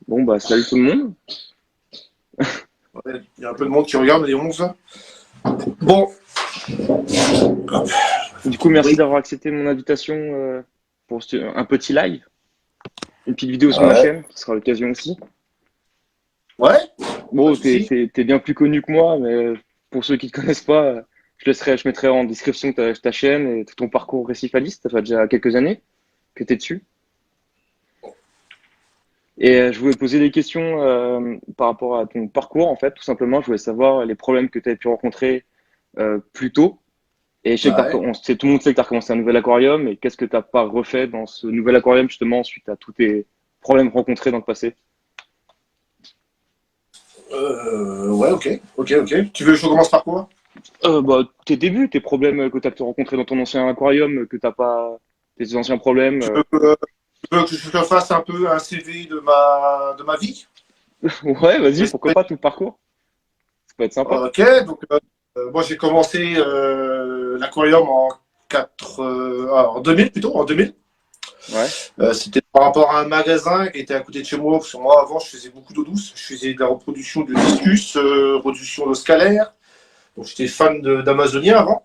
Bon, bah, salut tout le monde. Ouais, il y a un peu de monde qui regarde les 11. Bon, hop, Du coup, du merci bruit. d'avoir accepté mon invitation pour un petit live, une petite vidéo sur ma Ouais, chaîne, ce sera l'occasion aussi. ouais, pas de Bon, souci. t'es bien plus connu que moi, mais pour ceux qui te connaissent pas, je mettrai en description ta chaîne et tout ton parcours récifaliste. Ça fait déjà quelques années que t'es dessus. Et je voulais poser des questions par rapport à ton parcours, en fait, tout simplement. Je voulais savoir les problèmes que tu as pu rencontrer plus tôt. Et je sais que Ouais. tout le monde sait que tu as recommencé un nouvel aquarium. Et qu'est-ce que tu n'as pas refait dans ce nouvel aquarium, justement, suite à tous tes problèmes rencontrés dans le passé? Ouais, ok. Tu veux que je recommence par quoi? Bah, tes débuts, tes problèmes que tu as pu rencontrer dans ton ancien aquarium, que t'as pas, tes anciens problèmes. Tu veux, euh, tu veux que je te fasse un peu un CV de ma vie? Ouais, vas-y, pourquoi pas tout le parcours? Ça peut être sympa. Ok, donc moi j'ai commencé l'aquarium en 2000 plutôt, en 2000. Ouais, C'était par rapport à un magasin qui était à côté de chez moi. Parce que moi avant je faisais beaucoup d'eau douce. Je faisais de la reproduction de discus, reproduction de scalaire. Donc j'étais fan d'Amazonien avant.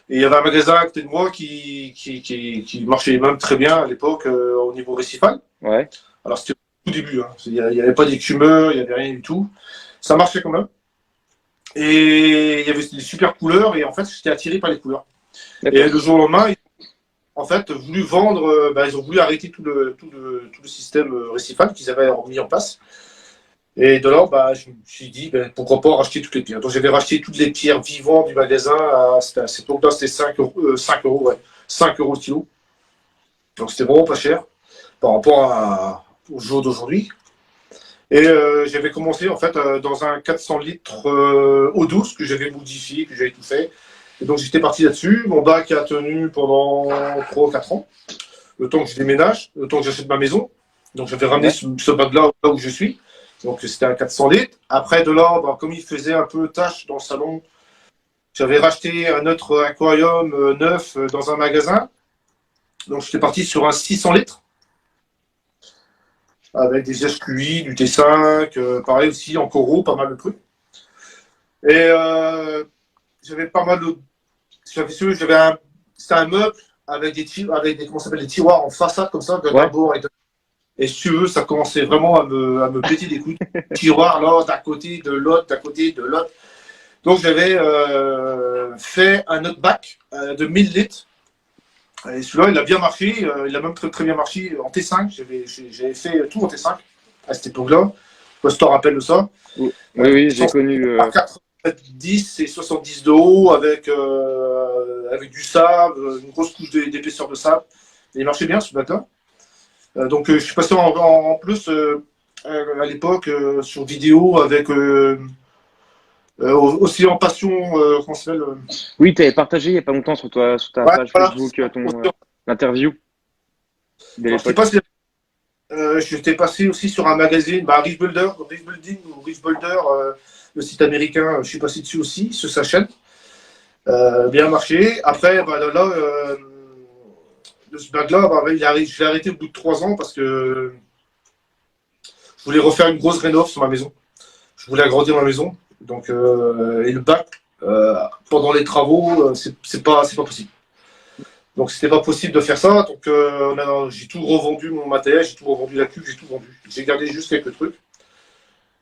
Et il y avait un magasin à côté de moi qui marchait même très bien à l'époque au niveau récifal. ouais, Alors c'était au tout début, hein. Il n'y avait pas d'écumeur, il n'y avait rien du tout. Ça marchait quand même. Et il y avait des super couleurs et en fait j'étais attiré par les couleurs. Et d'accord. le jour au lendemain, ils ont en fait voulu vendre, ils ont voulu arrêter tout le système récifal qu'ils avaient mis en place. Et de là, je me suis dit, pourquoi pas racheter toutes les pierres. Donc j'avais racheté toutes les pierres vivantes du magasin. À cette époque-là, c'était 5 euros, 5 euros, ouais. 5 euros le kilo. Donc c'était vraiment pas cher par rapport au jour d'aujourd'hui. Et j'avais commencé en fait dans un 400 litres eau douce que j'avais modifié, que j'avais tout fait. Et donc j'étais parti là-dessus. Mon bac a tenu pendant 3 ou 4 ans. Le temps que je déménage, le temps que j'achète ma maison. Donc j'avais ramené Ouais, ce bac-là là où je suis. Donc c'était un 400 litres. Après de là, comme il faisait un peu tâche dans le salon, j'avais racheté un autre aquarium neuf dans un magasin. Donc j'étais parti sur un 600 litres avec des SQI, du T5, pareil aussi en coraux, pas mal de trucs. Et j'avais pas mal de. J'avais un. C'était un meuble avec des, comment ça s'appelle, des tiroirs en façade comme ça, d'un ouais, bord et de. Et si tu veux, ça commençait vraiment à me péter des couilles. Tiroir là, d'un côté, de l'autre, d'un côté, de l'autre. Donc j'avais fait un autre bac de 1000 litres. Et celui-là, il a bien marché. Il a même très, très bien marché en T5. J'avais fait tout en T5 à cette époque-là. Je sais pas si tu te rappelles de ça. oui, oui, j'ai connu. Par 90 et 70 de haut avec du sable, une grosse couche d'épaisseur de sable. Et il marchait bien ce bac-là. Donc je suis passé en plus à l'époque sur vidéo avec aussi en passion, comment ça s'appelle Oui, tu avais partagé il n'y a pas longtemps sur ta ouais, page voilà. Facebook l'interview de Alors, l'époque. j'étais passé aussi sur un magazine, Reef Builder, Reef Building ou Reef Builder, le site américain, je suis passé dessus aussi, sur sa chaîne. Bien marché. Après, là, ce bac-là, je l'ai arrêté au bout de 3 ans parce que je voulais refaire une grosse rénov sur ma maison. Je voulais agrandir ma maison. Donc, et le bac, pendant les travaux, c'est pas possible. Donc, c'était pas possible de faire ça. Donc, j'ai tout revendu mon matériel, j'ai tout revendu la cuve, j'ai tout vendu. J'ai gardé juste quelques trucs.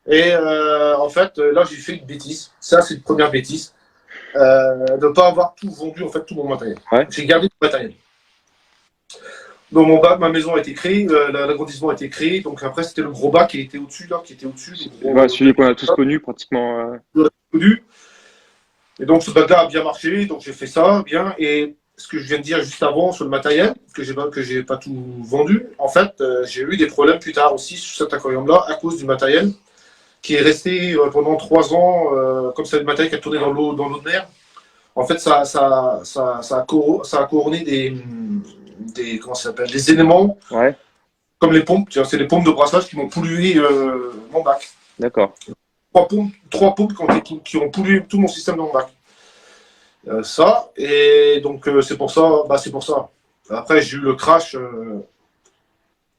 Et en fait, là, j'ai fait une bêtise. Ça, c'est une première bêtise. De ne pas avoir tout vendu, en fait, tout mon matériel. Ouais. J'ai gardé tout le matériel. Donc mon bac, ma maison a été créée, l'agrandissement a été créé. Donc après, c'était le gros bac qui était au-dessus, là, qui était au-dessus, le Voilà, gros celui 2000 qu'on a tous connu pratiquement. connu. Et donc ce bac-là a bien marché, donc j'ai fait ça, bien. Et ce que je viens de dire juste avant sur le matériel, que j'ai pas tout vendu, en fait, j'ai eu des problèmes plus tard aussi sur cet aquarium-là à cause du matériel qui est resté pendant 3 ans, comme c'est le matériel qui a tourné dans l'eau de mer. En fait, ça a couronné comment ça s'appelle, des éléments Ouais, comme les pompes. C'est les pompes de brassage qui m'ont pollué mon bac. d'accord. Trois pompes qui ont pollué tout mon système de mon bac. Ça, et donc c'est pour ça. Après, j'ai eu le crash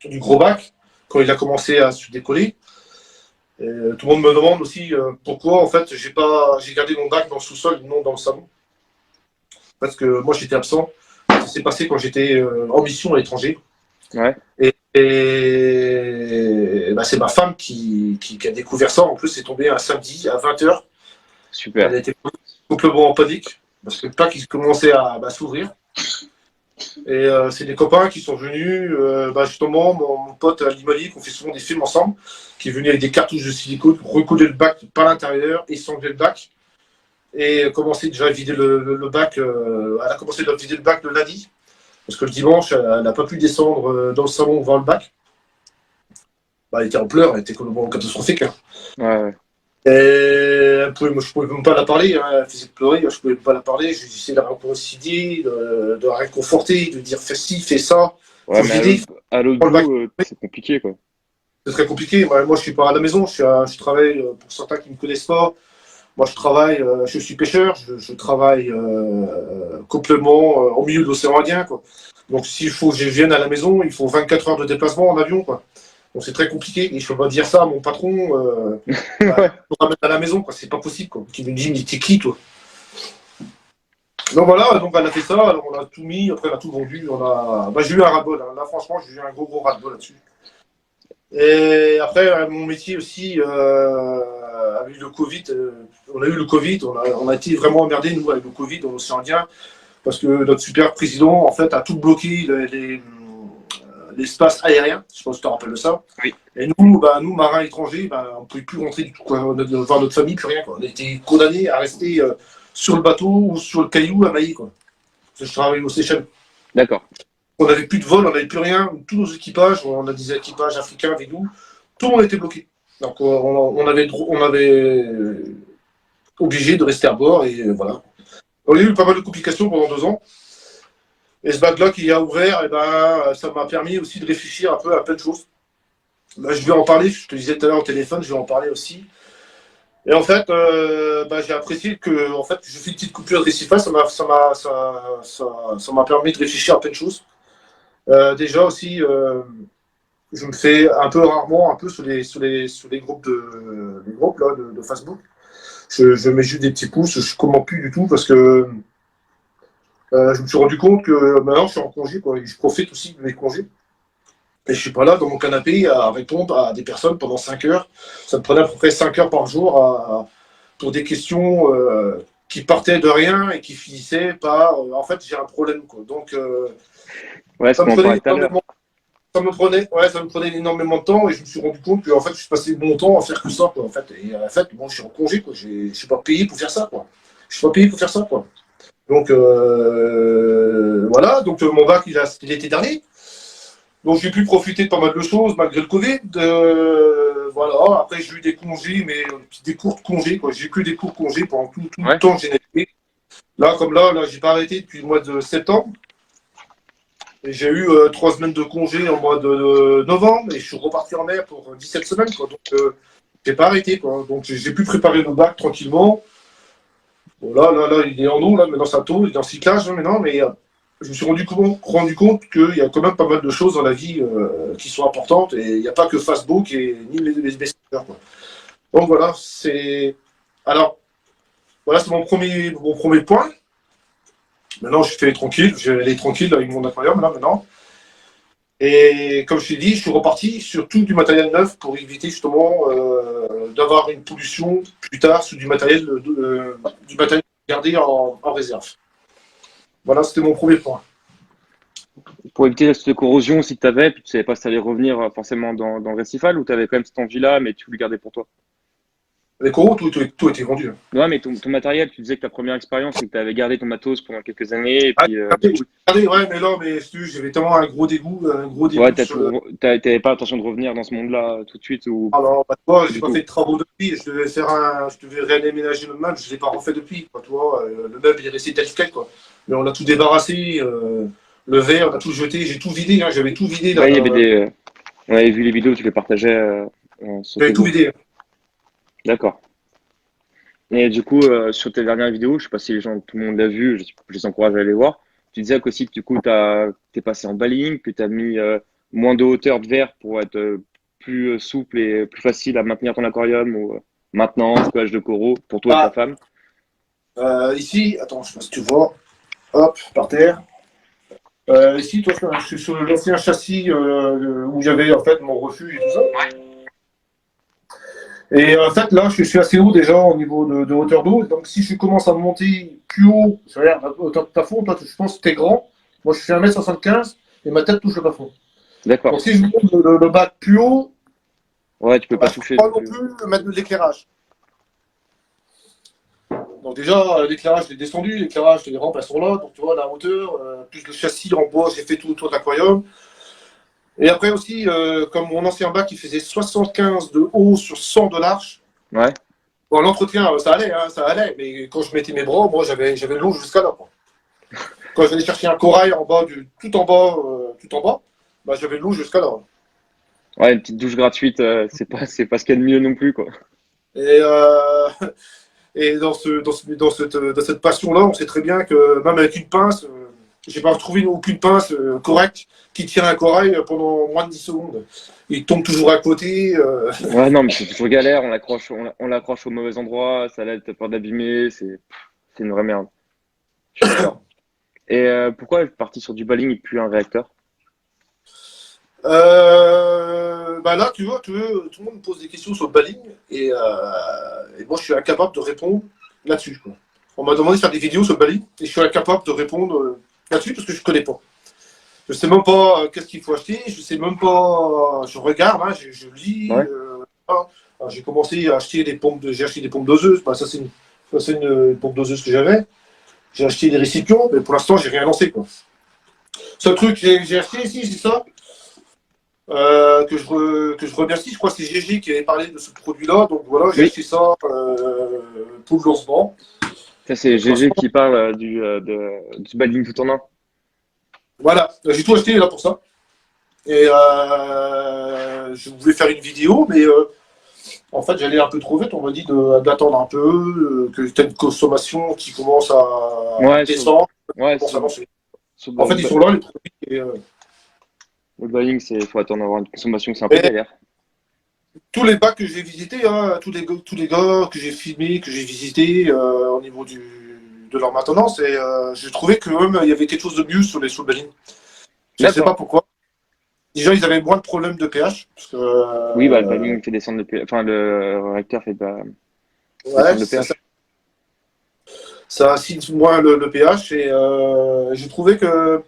du gros bac. quand il a commencé à se décoller. Et, tout le monde me demande aussi pourquoi, en fait, j'ai gardé mon bac dans le sous-sol, non dans le salon. Parce que moi, j'étais absent. Ça s'est passé quand j'étais en mission à l'étranger. Ouais, Et c'est ma femme qui a découvert ça. En plus, c'est tombé un samedi à 20h. Elle super. était complètement en panique parce que le pack il commençait à s'ouvrir. Et c'est des copains qui sont venus, justement, mon pote Ali Malik, on fait souvent des films ensemble, qui est venu avec des cartouches de silicone, recoller le bac par l'intérieur, échanger le bac, et commencer déjà à vider le bac. Elle a commencé à vider le bac le lundi, parce que le dimanche, elle n'a pas pu descendre dans le salon voir le bac. Elle était en pleurs, elle était complètement catastrophique. Hein. Ouais, ouais. Et moi, je pouvais même pas la parler, hein. Elle faisait pleurer, je pouvais pas la parler. J'ai essayé de la réconcilier, de la réconforter, de dire fais ci, fais ça, Ouais, faut mais vider, à l'autre prends le bac. bout, c'est compliqué, quoi. C'est très compliqué. Moi, je suis pas à la maison, je travaille, pour certains qui ne me connaissent pas, moi je travaille, je suis pêcheur, je travaille complètement au milieu de l'océan Indien, quoi. Donc s'il faut que je vienne à la maison, il faut 24 heures de déplacement en avion, quoi. Donc c'est très compliqué et je peux pas dire ça à mon patron. Ouais. Pour ramener à la maison, quoi. C'est pas possible, quoi. Qui me dit, mais t'es qui, toi? Donc voilà, donc elle a fait ça, alors on a tout mis, après on a tout vendu, j'ai eu un ras-le-bol, hein. Là franchement j'ai eu un gros ras-le-bol là-dessus. Et après mon métier aussi a eu le Covid, on a eu le Covid, on a été vraiment emmerdés nous avec le Covid dans l'océan Indien, parce que notre super président en fait a tout bloqué l'espace aérien, je pense que tu te rappelles de ça. Oui. Et nous marins étrangers, on ne pouvait plus rentrer du tout, quoi, voir notre famille, plus rien, quoi. On a été condamnés à rester sur le bateau ou sur le caillou à Mailly, quoi. Parce que je travaillais aux Seychelles. D'accord. On n'avait plus de vol, on n'avait plus rien. Tous nos équipages, on a des équipages africains avec nous, tout le monde était bloqué. Donc on avait obligé de rester à bord et voilà. On a eu pas mal de complications pendant 2 ans. Et ce bac-là qui a ouvert, ça m'a permis aussi de réfléchir un peu à plein de choses. Là, je vais en parler, je te disais tout à l'heure au téléphone, je vais en parler aussi. Et en fait, j'ai apprécié que en fait, je fais une petite coupure de récifage, ça m'a permis de réfléchir à plein de choses. Déjà aussi, je me fais un peu rarement, un peu sur les groupes de Facebook. Je mets juste des petits pouces, je ne commente plus du tout parce que je me suis rendu compte que maintenant je suis en congé, quoi, et je profite aussi de mes congés. Et je suis pas là dans mon canapé à répondre à des personnes pendant 5 heures. Ça me prenait à peu près 5 heures par jour pour des questions qui partaient de rien et qui finissaient par en fait j'ai un problème, quoi. Donc Ouais, ce ça me qu'on en prenait parlait tout à l'heure. énormément. Ça me prenait énormément de temps et je me suis rendu compte que en fait je passais mon temps à faire que ça, quoi, en fait. Et en fait, bon, je suis en congé, quoi. Je suis pas payé pour faire ça, quoi. Je suis pas payé pour faire ça, quoi. Donc voilà, donc mon bac il était dernier. Donc j'ai pu profiter de pas mal de choses malgré le Covid. Voilà. Après j'ai eu des congés, mais des courts congés, quoi. J'ai que des courts congés pendant tout le Ouais. temps que j'ai navigué. Là, comme là, j'ai pas arrêté depuis le mois de septembre. Et j'ai eu 3 semaines de congé en mois de novembre et je suis reparti en mer pour 17 semaines, quoi. Donc j'ai pas arrêté, quoi. Donc j'ai pu préparer le bac tranquillement. Bon, là, il est en eau, là, maintenant ça tourne, il est en cyclage, hein, maintenant, mais je me suis rendu compte qu'il y a quand même pas mal de choses dans la vie qui sont importantes et il n'y a pas que Facebook et ni les messengers, quoi. Donc voilà, c'est mon premier point. Maintenant, je fais tranquille, je vais aller tranquille avec mon aquarium, là, maintenant. Et comme je t'ai dit, je suis reparti sur tout du matériel neuf pour éviter justement d'avoir une pollution plus tard sur du matériel gardé en réserve. Voilà, c'était mon premier point. Pour éviter cette corrosion aussi que tu avais, puis tu savais pas si tu allais revenir forcément dans le récifal ou tu avais quand même cette envie-là, mais tu voulais le garder pour toi. Les coraux, tout était vendu. Ouais, mais ton matériel, tu disais que ta première expérience, c'est que tu avais gardé ton matos pendant quelques années, et Ah, puis du coup, ouais, mais non, mais j'avais tellement un gros ouais, dégoût sur le. t'avais pas l'intention de revenir dans ce monde-là tout de suite ou Ah non, toi, j'ai du pas tout. fait de travaux depuis. Je devais réaménager le meuble, je l'ai pas refait depuis. Quoi, tu vois, le meuble il est resté tel quel, quoi. Mais on a tout débarrassé, le verre, on a tout jeté, j'ai tout vidé, hein, j'avais tout vidé là. Ouais, il y avait on avait vu les vidéos, tu les partageais sur J'avais tout Facebook. vidé. D'accord. Et du coup, sur tes dernières vidéos, je sais pas si tout le monde l'a vu, je les encourage à aller voir. Tu disais qu'aussi que du coup, t'es passé en baling, que tu as mis moins de hauteur de verre pour être plus souple et plus facile à maintenir ton aquarium ou maintenance, pH de coraux pour toi et ta Ah, femme? ici, attends, je sais pas si tu vois, hop, par terre. Ici, toi, je suis sur l'ancien châssis où j'avais en fait mon refuge et tout ça. Et en fait, là, je suis assez haut déjà au niveau de hauteur d'eau. Donc, si je commence à monter plus haut, c'est-à-dire à hauteur de plafond, toi, je pense que tu es grand. Moi, je suis 1,75 m et ma tête touche le plafond. D'accord. Donc, si je monte le bac plus haut, Ouais, tu peux pas bah, je ne toucher peux pas non non plus. plus mettre de l'éclairage. Donc, déjà, l'éclairage, je l'ai descendu. L'éclairage, les rampes, elles sont là. Donc, tu vois, la hauteur, plus le châssis en bois, j'ai fait tout autour de l'aquarium. Et après aussi, comme mon ancien bac, il faisait 75 de haut sur 100 de large. Ouais. Bon, l'entretien, ça allait, hein, ça allait. Mais quand je mettais mes bras, moi, j'avais l'eau jusqu'à là, quoi. Quand j'allais chercher un corail en bas, tout en bas, bah, j'avais l'eau jusqu'à là. Ouais, une petite douche gratuite, c'est pas ce qu'il y a de mieux non plus, quoi. Et, et dans cette passion-là, on sait très bien que même avec une pince, j'ai pas retrouvé aucune pince correcte qui tient un corail pendant moins de 10 secondes. Il tombe toujours à côté. Ouais, non, mais c'est toujours galère, on l'accroche au mauvais endroit, ça l'aide, t'as peur d'abîmer, c'est une vraie merde. Je suis d'accord. Et pourquoi être parti sur du baling et plus un réacteur? Bah là, tu veux, tout le monde me pose des questions sur le baling et moi, je suis incapable de répondre là-dessus, quoi. On m'a demandé de faire des vidéos sur le baling et je suis incapable de répondre là-dessus parce que je ne connais pas. Je sais même pas qu'est-ce qu'il faut acheter, je sais même pas. Je regarde, hein, je lis. Ouais. Voilà. Alors, j'ai commencé à acheter j'ai acheté des pompes doseuses. Bah, ça, c'est une pompe doseuse que j'avais. J'ai acheté des récipients, mais pour l'instant, j'ai rien lancé, quoi. Seul truc que j'ai acheté ici, c'est ça. Que je remercie. Je crois que c'est Gégé qui avait parlé de ce produit-là. Donc voilà, j'ai Oui, acheté ça pour le lancement. ça c'est Et pour GG l'instant, qui parle du baling tout en un. voilà, j'ai tout acheté là pour ça. Et je voulais faire une vidéo, mais en fait, j'allais un peu trop vite. On m'a dit d'attendre un peu, que tu as une consommation qui commence à Ouais, descendre, ouais, commence à lancer. sur En fait, ils sont là, les produits. le baling, faut attendre d'avoir une consommation, c'est un peu Et galère. tous les bacs que j'ai visités, hein, tous les gars que j'ai filmés, que j'ai visités au niveau de leur maintenance, et j'ai trouvé que même il y avait quelque chose de mieux sur le baling. Je ne sais pas D'accord. pourquoi. Déjà, ils avaient moins de problèmes de pH. Parce que, Oui, bah, le baling fait descendre le pH, enfin, le réacteur fait pas ouais, descendre le c'est ça. pH. Ça acide moins le pH. Et j'ai trouvé que,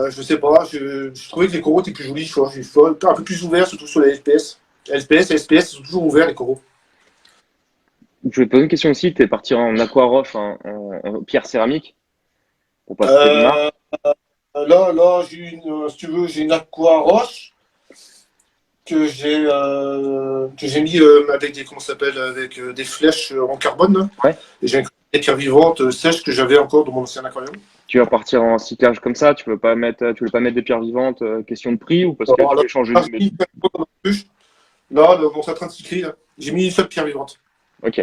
je sais pas, je trouvais que les coraux étaient plus jolis. Je vois, un peu plus ouverts, surtout sur les FPS. FPS et SPS, ils sont toujours ouverts, les coraux. Je voulais te poser une question aussi, t'es parti en aquaroche, en pierre céramique, pour pas citer de Euh, marque. là, si tu veux, j'ai une aqua roche que j'ai mis avec comment ça s'appelle, avec des flèches en carbone, là. Ouais. Et j'ai des pierres vivantes sèches que j'avais encore dans mon ancien aquarium. Tu vas partir en cyclage comme ça, tu veux pas mettre des pierres vivantes, question de prix ou parce que tu Alors, veux changer là, une. j'ai mis une pierre vivante dans ma ruche. Là, dans mon train de cycler, là, j'ai mis une seule pierre vivante. Ok.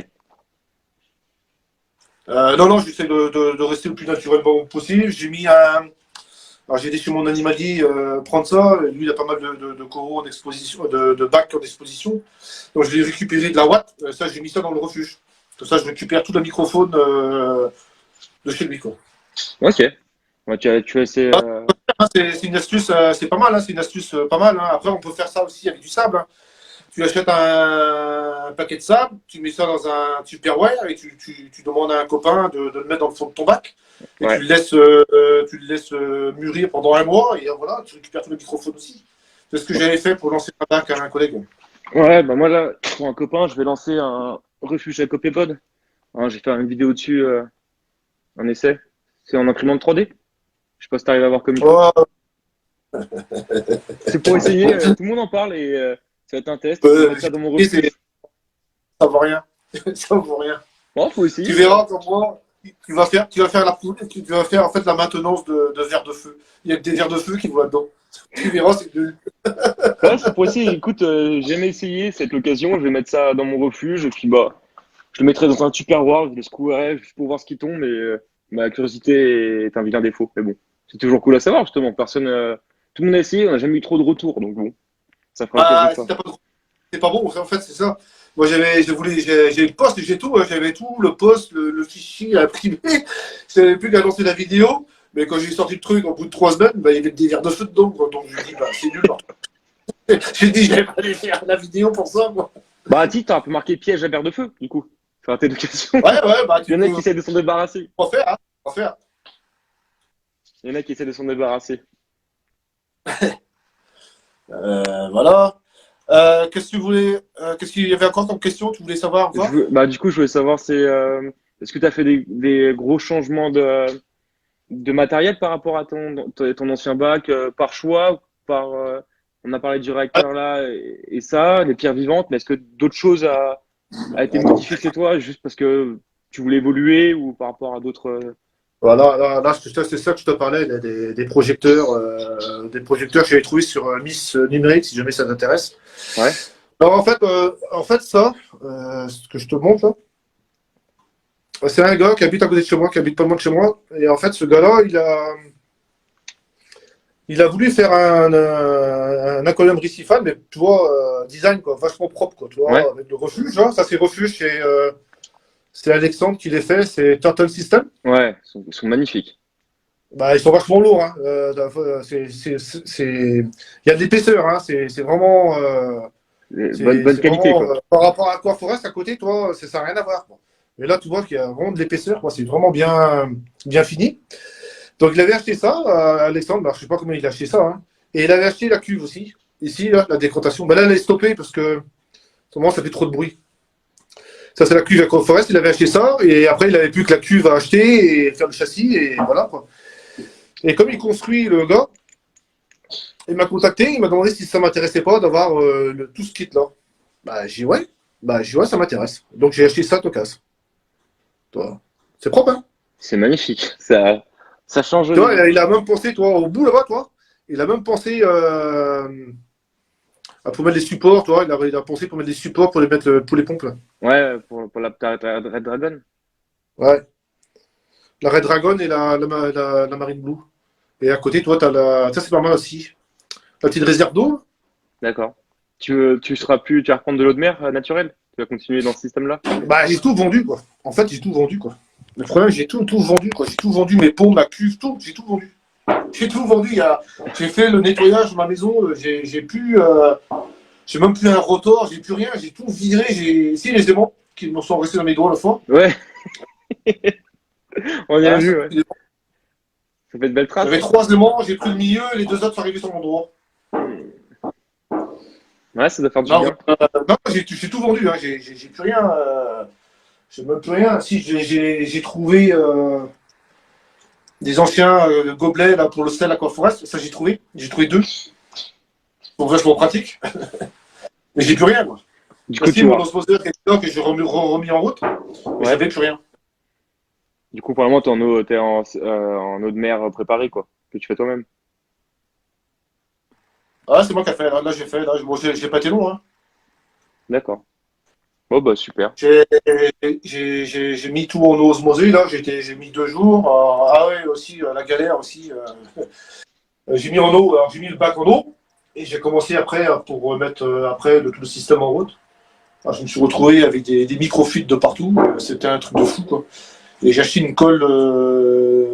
Non, j'essaie de rester le plus naturellement possible. J'ai mis un. Alors, j'ai laissé mon animalier prendre ça. Lui, il a pas mal de coraux en exposition, de bacs en exposition. Donc, je l'ai récupéré de la Watt. Ça, j'ai mis ça dans le refuge. Comme ça, je récupère tout le microphone de chez lui, quoi. Ok. Ouais, tu as essayé. Ah, c'est une astuce, c'est pas mal, hein, c'est une astuce pas mal, hein. Après, on peut faire ça aussi avec du sable, hein. Tu achètes un paquet de sable, tu mets ça dans un Tupperware et tu demandes à un copain de le mettre dans le fond de ton bac et Ouais. tu le laisses mûrir pendant un mois et voilà, tu récupères tout le microphone aussi. C'est ce que j'avais fait pour lancer un bac à un collègue. Ouais, bah moi là, pour un copain, je vais lancer un refuge à Copépod. Hein, j'ai fait une vidéo dessus, un essai. C'est en imprimante 3D. Je sais pas si t'arrives à voir comme il faut. Oh, C'est pour essayer, tout le monde en parle et ça va être un test. Je vais mettre ça dans mon c'est- refuge. ça vaut rien. Ça vaut rien. Bon, faut Tu essayer, hein. verras comme moi, tu vas faire en fait la maintenance de vers de feu. Il y a que des vers de feu qui vont là-dedans. Tu verras, c'est de. Ouais, c'est pour essayer. Écoute, j'ai jamais essayé cette l'occasion. Je vais mettre ça dans mon refuge et puis bah, je le mettrai dans un Tupperware. Je le secouerai juste pour voir ce qui tombe. Mais ma curiosité est un vilain défaut. Mais bon, c'est toujours cool à savoir justement. Tout le monde a essayé. On n'a jamais eu trop de retours. Donc bon. Ça fera un Si peu t'as pas de gros, c'est pas bon. En fait, c'est ça. Moi, j'ai le poste, j'ai tout. J'avais tout, le poste, le fichier à imprimer. Je savais plus qu'à lancer la vidéo. Mais quand j'ai sorti le truc, au bout de 3 semaines, bah, il y avait des verres de feu dedans, quoi. Donc, je me dis, bah, c'est nul. J'ai dit, j'allais pas aller faire la vidéo pour ça, quoi. Bah, si, t'as un peu marqué piège à verre de feu, du coup. Faire tes occasions. Ouais, bah, Il y en a qui essaient de s'en débarrasser. on va faire, hein. On va faire. Il y en a qui essaient de s'en débarrasser. Voilà. Qu'est-ce que tu voulais, qu'est-ce qu'il y avait encore comme question? Tu voulais savoir encore? Bah, du coup, je voulais savoir, est-ce que tu as fait des gros changements de matériel par rapport à ton ancien bac, par choix, on a parlé du réacteur là et ça, les pierres vivantes, mais est-ce que d'autres choses a été modifiées chez toi juste parce que tu voulais évoluer ou par rapport à d'autres. Voilà, là, c'est ça que je te parlais, là, des projecteurs. Des projecteurs que j'avais trouvé sur Miss Numérique, si jamais ça t'intéresse. Ouais. Alors, en fait ça, ce que je te montre là, c'est un gars qui habite à côté de chez moi, qui habite pas loin de chez moi. Et en fait, ce gars-là, il a voulu faire un aquarium récifal, mais tu vois, design quoi, vachement propre, quoi, tu vois, Ouais. avec le refuge. Hein, ça, c'est refuge, c'est Alexandre qui les fait, c'est Turtle System. Ouais, ils sont magnifiques. Bah, ils sont vachement lourds. Hein. Il y a de l'épaisseur. Hein. C'est vraiment, Bonne c'est qualité, vraiment quoi. par rapport à Aquaforest à côté, toi, ça n'a rien à voir. Quoi. Mais là, tu vois qu'il y a vraiment de l'épaisseur. Quoi. C'est vraiment bien fini. Donc, il avait acheté ça, Alexandre. Bah, je ne sais pas comment il a acheté ça. Hein. Et il avait acheté la cuve aussi. Ici, là, la décantation. Bah, là, elle est stoppée parce que moment, ça fait trop de bruit. Ça, c'est la cuve Aquaforest. Il avait acheté ça. Et après, il n'avait plus que la cuve à acheter et faire le châssis. Et voilà, quoi. Et comme il construit, le gars, il m'a contacté, il m'a demandé si ça m'intéressait pas d'avoir tout ce kit-là. Bah, j'ai dit ouais. Bah, j'ai dit ouais, ça m'intéresse. Donc, j'ai acheté ça, Tocas. Toi. C'est propre, hein? C'est magnifique. Ça change Tu les vois, deux. il a même pensé, toi, au bout là-bas, toi, il a même pensé pour mettre les supports, toi, il a pensé pour mettre des supports pour pour les pompes, là. Ouais, pour la Red Dragon. Ouais. La Red Dragon et la Marine Blue. Et à côté, toi, ça, c'est pas mal aussi. La petite réserve d'eau. D'accord. Tu vas reprendre de l'eau de mer naturelle? Tu vas continuer dans ce système-là? Bah, j'ai tout vendu, quoi. En fait, j'ai tout vendu, quoi. Le problème, j'ai tout vendu, quoi. J'ai tout vendu, mes pompes, ma cuve, tout. J'ai tout vendu. J'ai tout vendu. J'ai fait le nettoyage de ma maison. J'ai plus, j'ai même plus un rotor. J'ai plus rien. J'ai tout viré. Si les aimants qui me sont restés dans mes doigts la fois. Ouais, on y a Voilà, vu, ouais. Ça fait de belles traces. j'avais 3 aimants. J'ai pris le milieu. Et les 2 autres sont arrivés sur mon doigt. Ouais, ça doit faire du Non, bien. non, j'ai tout vendu. Hein. J'ai plus rien. J'ai même plus rien. Si j'ai trouvé. Des anciens gobelets là, pour le sel Aquaforest, ça j'ai trouvé. J'ai trouvé 2. Donc vachement pratique. Mais j'ai plus rien. Quoi. Du coup, Aussi, mon osmoseur que j'ai remis en route, mais ouais. j'avais plus rien. Du coup, pour le moment, t'es en eau de mer préparée, quoi. Que tu fais toi-même. Ah, c'est moi qui ai fait. Là, j'ai fait. Là, bon, j'ai pas été long. Hein. D'accord. Oh, bah, super. J'ai mis tout en eau osmosée. Là, j'ai mis 2 jours. Ah ouais, aussi, la galère aussi. J'ai mis en eau. Alors, j'ai mis le bac en eau. Et j'ai commencé après pour remettre après tout le système en route. Alors, je me suis retrouvé avec des microfuites de partout. C'était un truc de fou, quoi. Et j'ai acheté une colle.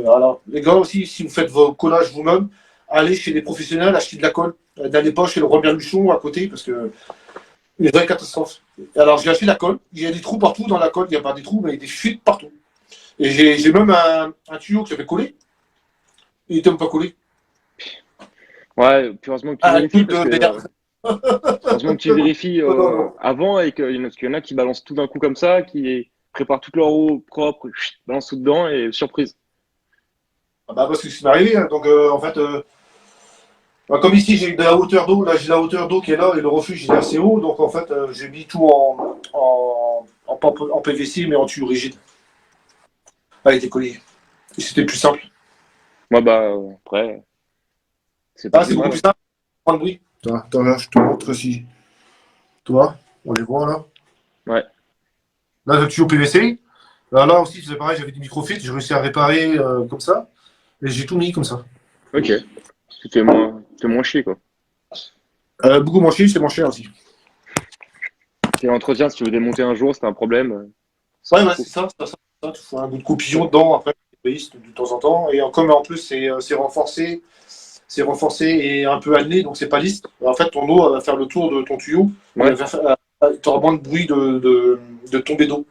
Alors, les gars aussi, si vous faites vos collages vous-même, allez chez des professionnels, achetez de la colle. N'allez pas chez le Robert Luchon à côté parce que une vraie catastrophe. Alors, j'ai acheté de la colle. Il y a des trous partout dans la colle. Il n'y a pas des trous, mais il y a des fuites partout. Et j'ai même un tuyau qui avait collé. Il n'était même pas collé. Ouais, puis heureusement que tu vérifies parce que heureusement que tu vérifies avant et parce qu'il y en a qui balancent tout d'un coup comme ça, qui préparent toute leur eau propre, chut, balancent tout dedans et surprise. Ah bah parce que c'est arrivé. Hein. Donc, en fait, bah, comme ici, j'ai de la hauteur d'eau. Là, j'ai la hauteur d'eau qui est là et le refuge il est assez haut. Donc, en fait, j'ai mis tout en PVC, mais en tuyau rigide. Avec des colliers. Et c'était plus simple. Moi, bah, après, c'est pas Ah, plus c'est beaucoup mal. plus simple. Pas de bruit. Attends, là, je te montre si. Toi, on les voit là. Ouais. Là, le tuyau PVC. Là aussi, c'est pareil, j'avais des microfites. J'ai réussi à réparer comme ça. Et j'ai tout mis comme ça. Ok. Tu fais moins chier, quoi. Beaucoup moins cher, c'est moins cher aussi. Et l'entretien, si tu veux démonter un jour, c'est un problème. Ouais, C'est ouais, cool. c'est ça. Tu fais un bout de coupillon dedans, après, tu payes de temps en temps. Et comme en plus, c'est renforcé et un peu annelé, donc c'est pas lisse. En fait, ton eau va faire le tour de ton tuyau et Ouais, tu auras moins de bruit de tombée d'eau.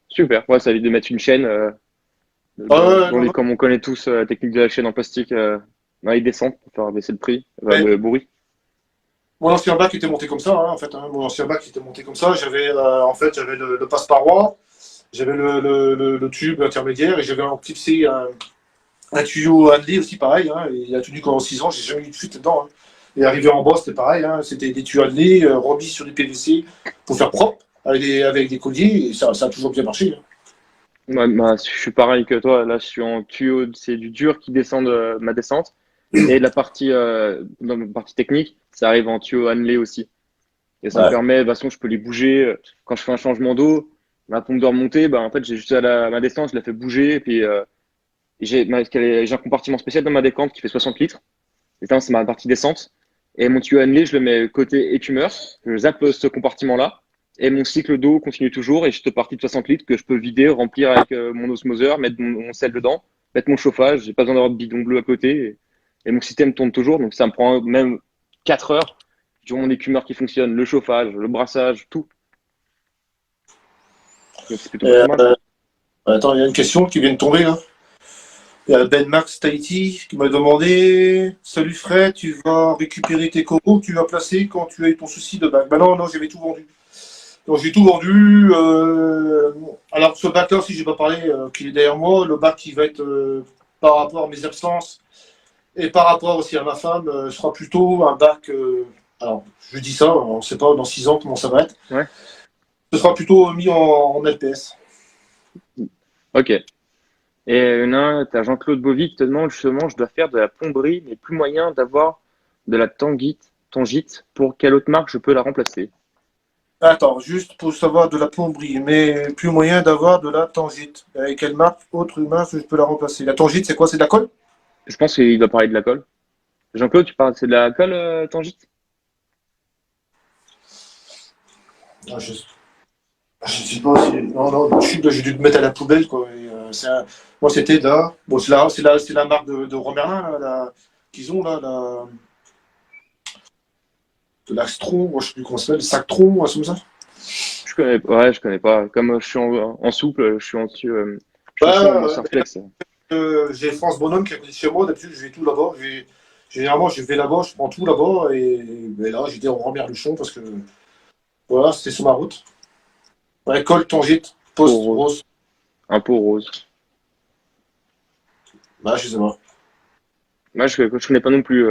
super. Ouais, ça évite de mettre une chaîne Ah ouais, non, non. comme on connaît tous la technique de la chaîne en plastique dans les descentes pour faire baisser le prix, Mais le bruit. mon ancien bac était monté comme ça, hein, en fait. Hein. Mon ancien bac était monté comme ça. J'avais en fait, j'avais le passe-paroi, j'avais le tube intermédiaire et j'avais en clipsé un tuyau annelé aussi, pareil. Hein, et il a tenu pendant 6 ans, j'ai jamais eu de fuite dedans. Hein. Et arrivé en bas, c'était pareil. Hein, c'était des tuyaux annelés, remis sur du PVC pour faire propre avec des colliers. Et ça a toujours bien marché. Hein. Ouais, bah, je suis pareil que toi. Là, je suis en tuyau, c'est du dur qui descend de ma descente. Et la partie, dans ma partie technique, ça arrive en tuyau annelé aussi. Et ça me Ouais. permet, de toute façon, je peux les bouger. Quand je fais un changement d'eau, ma pompe de remontée, bah, en fait, j'ai juste ma descente, je la fais bouger. Et puis, j'ai un compartiment spécial dans ma décante qui fait 60 litres. Et ça, c'est ma partie descente. Et mon tuyau annelé, je le mets côté écumeur. Je zappe ce compartiment-là. Et mon cycle d'eau continue toujours. Et j'ai cette partie de 60 litres que je peux vider, remplir avec mon osmoseur, mettre mon sel dedans, mettre mon chauffage. J'ai pas besoin d'avoir de bidon bleu à côté. Et mon système tourne toujours. Donc ça me prend même 4 heures. J'ai mon écumeur qui fonctionne, le chauffage, le brassage, tout. Donc c'est plutôt pas Et, trop mal. attends, il y a une question qui vient de tomber là. Il y a Ben Max Tahiti qui m'a demandé: Salut Fred, tu vas récupérer tes coraux que tu vas placer quand tu as eu ton souci de bac. Ben non, non, j'avais tout vendu. Donc j'ai tout vendu. Alors ce bac-là aussi, j'ai pas parlé, qui est derrière moi, le bac qui va être par rapport à mes absences et par rapport aussi à ma femme, sera plutôt un bac. Alors je dis ça, on ne sait pas dans 6 ans comment ça va être. Ouais. Ce sera plutôt mis en LPS. Ok. Et là, t'as Jean-Claude Bovy qui te demande justement, je dois faire de la plomberie, mais plus moyen d'avoir de la tangite. Pour quelle autre marque je peux la remplacer? Attends, juste pour savoir de la plomberie, mais plus moyen d'avoir de la tangite. Avec quelle marque autre marque je peux la remplacer? La tangite, c'est quoi? C'est de la colle? Je pense qu'il doit parler de la colle. Jean-Claude, tu parles, c'est de la colle tangite? Ah, je sais pas si. Non, non, le tube, j'ai dû le mettre à la poubelle, quoi. Et, moi, c'était là. Bon, c'est la marque de Romerlin, là, qu'ils ont, là, de l'Astron, moi, je sais plus comment ça s'appelle, Sactron, c'est comme ça. Je connais pas. Comme je suis en souple, je suis en dessus, je suis sur mon Ouais, Surflex. j'ai France Bonhomme qui est à côté de chez moi, d'habitude, je vais tout là-bas. Généralement, je vais là-bas, je prends tout là-bas, et là, j'étais en Romerluchon parce que, voilà, c'était sur ma route. Ouais, colle, tangite, Peau poste, rose. rose. Un pot rose. Bah, je sais pas. Moi, je connais pas non plus.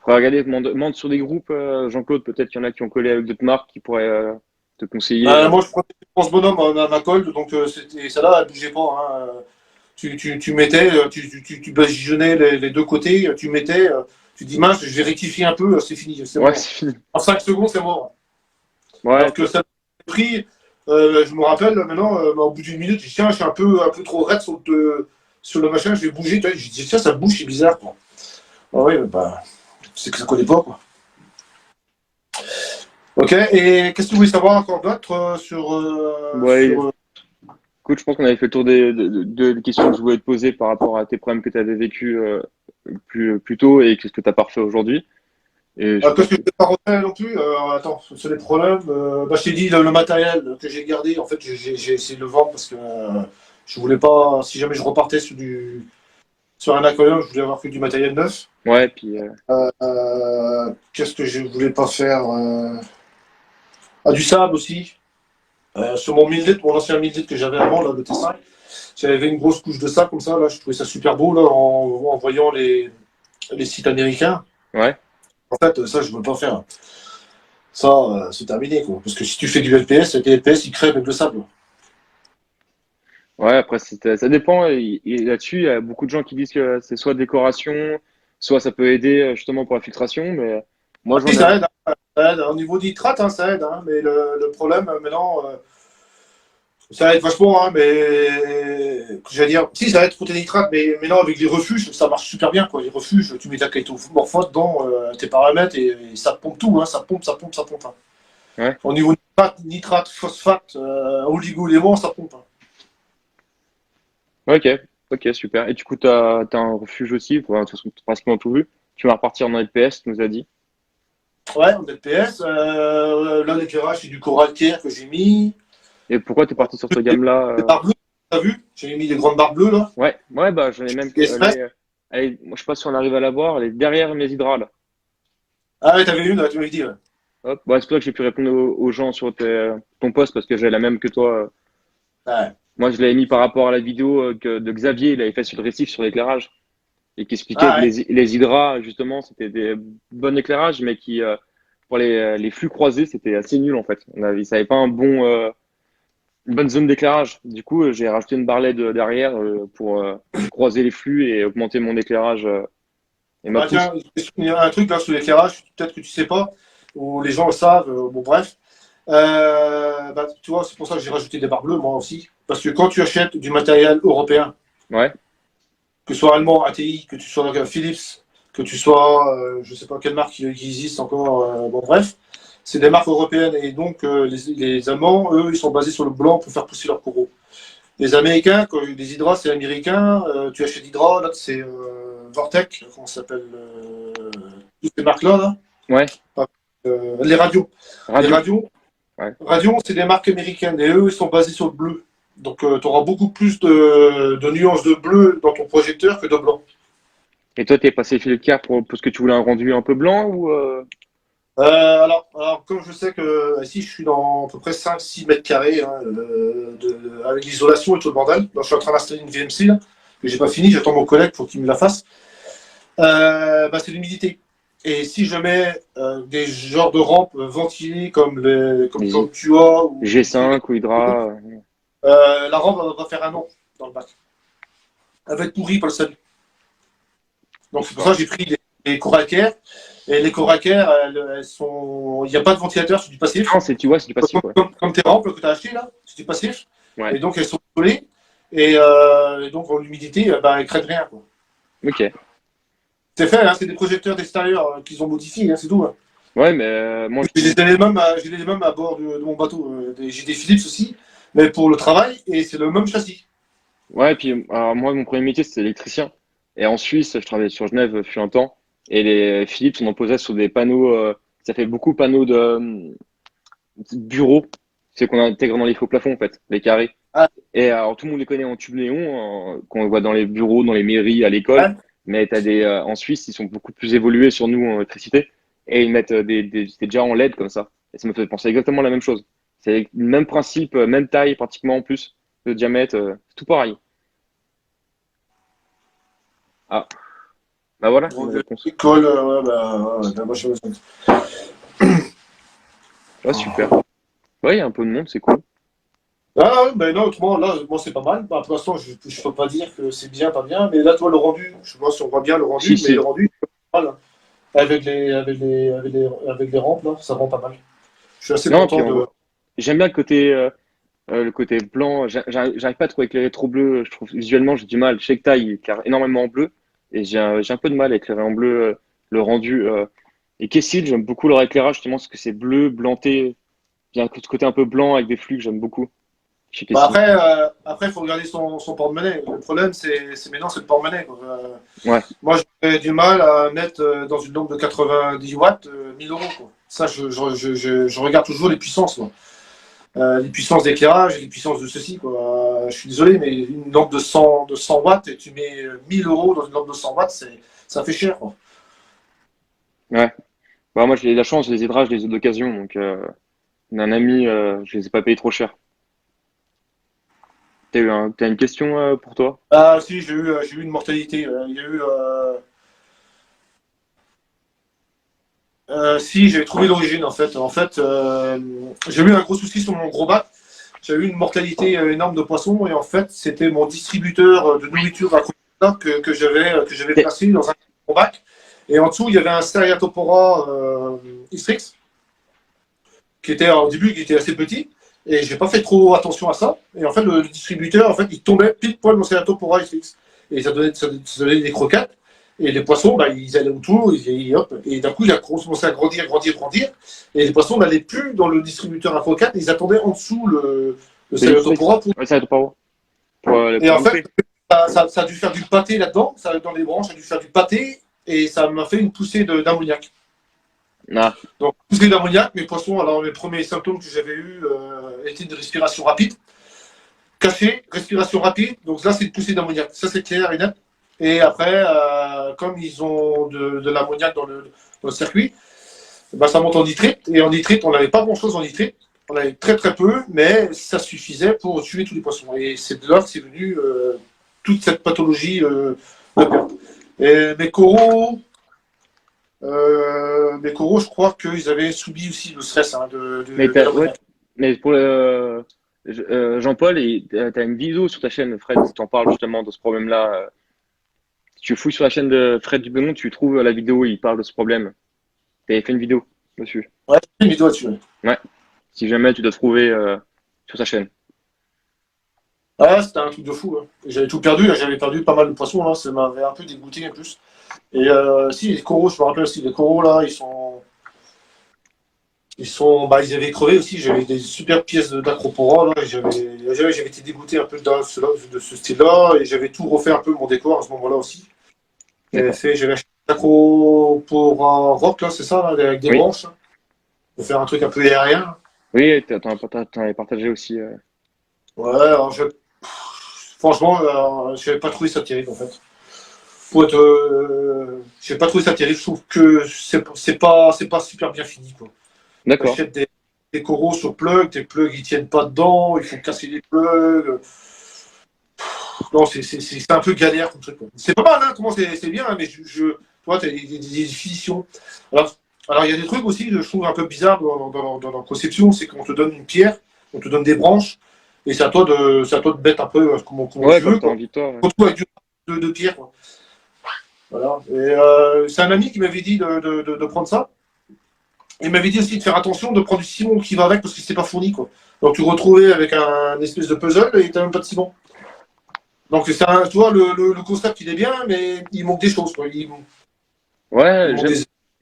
Faudra regarder, demande sur des groupes, Jean-Claude, peut-être qu'il y en a qui ont collé avec d'autres marques qui pourraient te conseiller. Moi, je prenais France Bonhomme ma colle, donc celle-là, elle bougeait pas. Hein. Tu mettais, tu badigeonnais les deux côtés, tu mettais, tu dis mince, je vais rectifier un peu, c'est fini, c'est Ouais, mort. c'est fini. En 5 secondes, c'est mort. Ouais, Alors que ça a pris, je me rappelle maintenant, au bout d'une minute, je dis tiens, je suis un peu trop raide sur le machin, je vais bouger. Je dis tiens, ça bouge, c'est bizarre. Quoi. Ah oui, bah, c'est que ça connaît pas. Quoi. Ok, et qu'est-ce que vous voulez savoir encore d'autre ouais. Écoute, je pense qu'on avait fait le tour des questions que je voulais te poser par rapport à tes problèmes que tu avais vécu plus tôt et qu'est-ce que tu as parfait aujourd'hui. Et je Qu'est-ce pense que que. je n'ai pas refait non plus attends, c'est les problèmes. Bah, je t'ai dit, le matériel que j'ai gardé, en fait, j'ai essayé de le vendre parce que je voulais pas, si jamais je repartais sur un aquarium, je voulais avoir que du matériel neuf. Ouais, puis Qu'est-ce que je voulais pas faire du sable aussi. Sur mon 1000 litres, mon ancien 1000 litres que j'avais avant, là, le T5, j'avais une grosse couche de sable comme ça. Là, je trouvais ça super beau là, en voyant les sites américains. ouais. En fait, ça, je ne veux pas faire. Ça, c'est terminé. Quoi. Parce que si tu fais du LPS, les LPS, ils crèvent avec le sable. Ouais, après, ça dépend. Et là-dessus, il y a beaucoup de gens qui disent que c'est soit décoration, soit ça peut aider justement pour la filtration. Mais moi, Ah, j'en oui, ai. ça aide, hein, ça aide. Au niveau nitrate, hein, ça aide. Hein, mais le problème, maintenant, Ça aide vachement, hein, mais j'allais dire, si ça aide pour tes nitrates, mais non, avec les refuges, ça marche super bien, quoi. Les refuges, tu mets ta morphose dans tes paramètres et ça pompe tout, hein, ça pompe, ça pompe, ça pompe. Hein. Ouais. Au niveau nitrate, phosphate, oligo-éléments, ça pompe. Hein. Ok, ok, super. Et du coup, t'as un refuge aussi, de toute façon, t'as pratiquement tout vu. Tu vas repartir en LPS, tu nous as dit. Ouais, en LPS. Là, l'éclairage, c'est du coral care que j'ai mis. Et pourquoi t'es parti sur cette gamme-là? Des barres bleues, t'as vu? J'ai mis des grandes barres bleues, là. Ouais, ouais, bah j'en ai même que. Et stress. Moi, je sais pas si on arrive à la voir, elle est derrière mes hydras là. Ah ouais, t'avais une, là, tu m'avais dit. Ouais. Hop. Bah, c'est pour ça que j'ai pu répondre aux gens sur ton post parce que j'ai la même que toi. Ouais. Moi, je l'avais mis par rapport à la vidéo de Xavier, il avait fait sur le récif sur l'éclairage et qui expliquait Ah que ouais. les hydras, justement, c'était des bons éclairages, mais qui, pour les flux croisés, c'était assez nul en fait. Ils n'avaient pas une bonne zone d'éclairage. Du coup, j'ai rajouté une barre LED derrière pour croiser les flux et augmenter mon éclairage et ma Bah, pousse. tiens, il y a un truc là sur l'éclairage, peut-être que tu sais pas, ou les gens le savent, bon bref. Bah, tu vois, c'est pour ça que j'ai rajouté des barres bleues, moi aussi. Parce que quand tu achètes du matériel européen, Ouais, que ce soit allemand, ATI, que tu sois Philips, que tu sois, je sais pas quelle marque qui existe encore, bon bref, c'est des marques européennes et donc les Allemands, eux, ils sont basés sur le blanc pour faire pousser leurs coraux. Les Américains, quand les Hydra, c'est américain, tu achètes Hydra, là c'est Vortec, comment ça s'appelle, toutes ces marques-là, là. ouais, Les radios. Les radio. radios, Ouais. radios, c'est des marques américaines et eux, ils sont basés sur le bleu. Donc tu auras beaucoup plus de nuances de bleu dans ton projecteur que de blanc. Et toi, t'es passé chez le car parce que tu voulais un rendu un peu blanc ou Alors, comme je sais que ici, je suis dans à peu près 5-6 mètres carrés hein, avec l'isolation et tout le bordel. Donc, je suis en train d'installer une VMC là, que j'ai pas fini, j'attends mon collègue pour qu'il me la fasse. Bah, c'est l'humidité. Et si je mets des genres de rampes ventilées comme les tu as, ou, G5 ou Hydra? la rampe va faire un an dans le bac. Elle va être pourrie par le salut. Donc c'est pour ça que j'ai pris les Coracaires. Et les Coracaires, elles sont. Il n'y a pas de ventilateur, c'est du passif. Non, tu vois, c'est du passif, ouais. Comme tes rampes que tu as achetées là, c'est du passif. Ouais. Et donc elles sont isolées. Et donc en humidité, bah, elles ne craignent rien. Quoi. Ok. C'est fait, hein, c'est des projecteurs d'extérieur qu'ils ont modifiés, hein, c'est tout. Hein. Ouais, mais moi, J'ai les mêmes à bord de mon bateau. J'ai des Philips aussi, mais pour le travail, et c'est le même châssis. ouais, puis alors, moi, mon premier métier, c'était électricien. Et en Suisse, je travaillais sur Genève depuis un temps. Et les Philips, on en posait sur des panneaux, ça fait beaucoup panneaux de bureaux. C'est qu'on intègre dans les faux plafonds, en fait, les carrés. Ah, Et alors, tout le monde les connaît en tube néon, qu'on voit dans les bureaux, dans les mairies, à l'école. ouais. Mais en Suisse, ils sont beaucoup plus évolués sur nous en électricité. Et ils mettent c'est déjà en LED comme ça. Et ça me fait penser exactement à la même chose. C'est le même principe, même taille pratiquement en plus, de diamètre, c'est tout pareil. Ah, bah voilà, une Donc, réponse. école, ouais, bah, moi, je... Ouais, super. Ouais, il y a un peu de monde, c'est cool. Ah, ouais, ben non, autrement, là, moi, c'est pas mal. Bah, pour l'instant, je ne peux pas dire que c'est bien, pas bien. Mais là, toi, le rendu, je sais pas si on voit bien le rendu, Si, mais le si. rendu, c'est pas mal. Hein. Avec les rampes, là, ça rend pas mal. Je suis assez Non, puis content de. j'aime bien le côté blanc. J'arrive pas à trop éclairer trop bleu. Je trouve visuellement, j'ai du mal. Je sais que taille, il éclaire énormément en bleu. Et j'ai un peu de mal à éclairer en bleu le rendu. Et Kessil, j'aime beaucoup leur éclairage, justement, parce que c'est bleu, blanté. Il y a un côté un peu blanc avec des flux que j'aime beaucoup chez Bah Kessil. après, il faut regarder son porte-monnaie. Le problème, c'est maintenant, c'est le porte-monnaie. Quoi. Ouais, Moi, j'ai du mal à mettre dans une lampe de 90 watts 1000 euros. Quoi. Ça, je regarde toujours les puissances. Quoi. Les puissances d'éclairage, les puissances de ceci. Quoi. Je suis désolé, mais une lampe de 100 watts et tu mets 1000 euros dans une lampe de 100 watts, ça fait cher. Quoi. ouais. Bah, moi, j'ai la chance, les hydrages, je les ai d'occasion. Donc, d'un ami, je les ai pas payés trop cher. T'as une question pour toi? Ah si, j'ai eu une mortalité. Il y a eu, si, j'ai trouvé l'origine en fait. En fait, j'ai eu un gros souci sur mon gros bac. J'ai eu une mortalité énorme de poissons et en fait, c'était mon distributeur de nourriture à côté que j'avais T'es- placé dans un gros bac. Et en dessous, il y avait un Stereatopora Istrix qui était au début qui était assez petit. Et j'ai pas fait trop attention à ça. Et en fait, le distributeur, en fait, il tombait pile poil dans Ceratopora islix. Et ça donnait des croquettes. Et les poissons, bah, ils allaient autour, hop, et d'un coup, il a commencé à grandir, grandir, grandir. Et les poissons n'allaient plus dans le distributeur à croquettes, ils attendaient en dessous le Ceratopora. Ouais, ça va pas Et pour en fait, bouffer. ça a dû faire du pâté là-dedans, dans les branches, ça a dû faire du pâté, et ça m'a fait une poussée d'ammoniac. Ah, Donc, poussée d'ammoniac, mes poissons, alors les premiers symptômes que j'avais eus étaient de respiration rapide. Caché, respiration rapide, donc là, c'est une poussée d'ammoniac. Ça, c'est clair et net. Et après, comme ils ont de l'ammoniac dans le circuit, bah, ça monte en nitrite. Et en nitrite, on n'avait pas grand-chose en nitrite. On avait très très peu, mais ça suffisait pour tuer tous les poissons. Et c'est de là que c'est venu toute cette pathologie de perte. Et mes coraux, je crois qu'ils avaient subi aussi le stress hein, mais de l'ammoniac. mais pour Jean-Paul, t'as une vidéo sur ta chaîne, Fred, qui t'en parle justement de ce problème-là. Si tu fouilles sur la chaîne de Fred Dubenon, tu trouves la vidéo où il parle de ce problème. T'avais fait une vidéo dessus. Ouais, j'ai une vidéo là-dessus. Ouais. Ouais. Si jamais tu dois trouver sur sa chaîne. Ah, c'était un truc de fou. Hein. J'avais tout perdu, là, j'avais perdu pas mal de poissons, là. Ça m'avait un peu dégoûté en plus. Et si, les coraux, je me rappelle aussi, les coraux là, ils avaient crevé aussi. J'avais des super pièces d'acropora, là. J'avais été dégoûté un peu de ce style-là. Et j'avais tout refait un peu mon décor à ce moment-là aussi. J'avais acheté un acropora rock, là, c'est ça, là, avec des branches. Là, pour faire un truc un peu aérien. Oui, t'en avais partagé aussi. Ouais, alors franchement, je n'avais pas trouvé ça terrible en fait. J'ai pas trouvé ça terrible. Je trouve que c'est pas super bien fini quoi. D'accord. J'achète des coraux sur plug, tes plugs ils tiennent pas dedans, il faut casser les plugs. Non, c'est un peu galère comme truc. Quoi. C'est pas mal, hein, comment c'est bien, hein, mais toi, tu as des définitions. Alors, il y a des trucs aussi que je trouve un peu bizarres dans la conception, c'est qu'on te donne une pierre, on te donne des branches, et c'est à toi de mettre un peu comment Ouais, tu veux. comme t'as envie, toi. On se retrouve avec de pierre. Quoi. Voilà. Et c'est un ami qui m'avait dit de prendre ça. Il m'avait dit aussi de faire attention, de prendre du ciment qui va avec parce que c'est pas fourni. Quoi. Donc tu retrouvais avec un espèce de puzzle et tu n'as même pas de ciment. Donc tu vois, le concept il est bien, mais il manque des choses. Quoi. Ouais,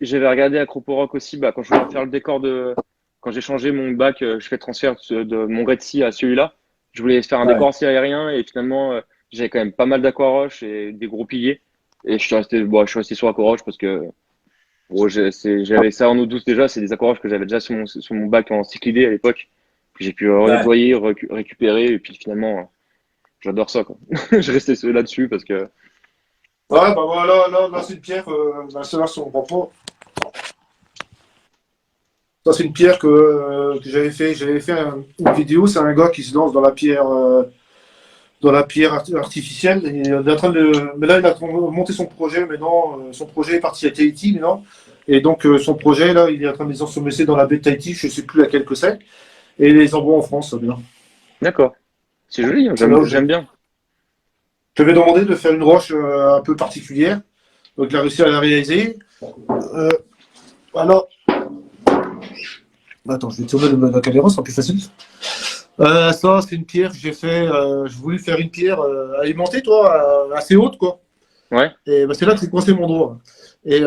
j'avais regardé Acroporoc aussi, bah, quand je voulais faire le décor quand j'ai changé mon bac, je fais transfert de mon Red Sea à celui-là. Je voulais faire un Ouais. décor assez aérien et finalement, j'avais quand même pas mal d'aquaroches et des gros piliers. Et je suis resté sur aquaroche parce que, bon, j'avais ça en eau douce déjà, c'est des aquaroches que j'avais déjà sur mon bac en cyclidé à l'époque. Que j'ai pu Ouais. redéployer, récupérer et puis finalement, j'adore ça, quoi. Je restais là-dessus parce que, Ouais, bah voilà, là c'est une pierre, celle-là, si on ne prend pas. Ça, c'est une pierre que j'avais fait. J'avais fait une vidéo, c'est un gars qui se lance dans la pierre artificielle. Il est en train mais là, il a monté son projet, mais non, son projet est parti à Tahiti, mais non. Et donc, son projet, là, il est en train de les ensemecer dans la baie de Tahiti, je ne sais plus laquelle que c'est, et il les envoie en France, bien. d'accord. C'est joli, hein, C'est là où j'aime bien. je vais demander de faire une roche un peu particulière. Donc, il a réussi à la réaliser. Euh, alors, attends, je vais tourner la caméra, ce sera plus facile. Ça, c'est une pierre que j'ai fait. Je voulais faire une pierre alimentée, toi, assez haute, quoi. Ouais. Et bah, c'est là que j'ai coincé mon doigt. Et,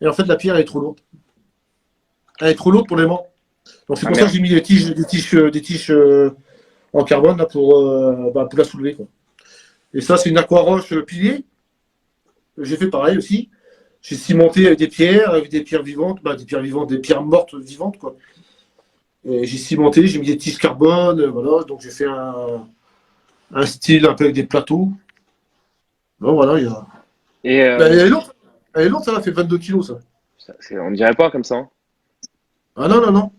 et en fait, la pierre, elle est trop lourde. Elle est trop lourde pour l'aimant. Donc, c'est Ah pour ça que merde. j'ai mis des tiges en carbone là, pour la soulever, quoi. Et ça, c'est une aquaroche pilier. J'ai fait pareil aussi. J'ai cimenté avec des pierres vivantes, des pierres mortes vivantes, quoi. Et j'ai cimenté, j'ai mis des tiges carbone, voilà. Donc, j'ai fait un style un peu avec des plateaux. Bon, voilà, il y a. Et Ben, elle est lourde, ça, elle fait 22 kilos, ça. on dirait pas comme ça, hein. Ah non, non, non.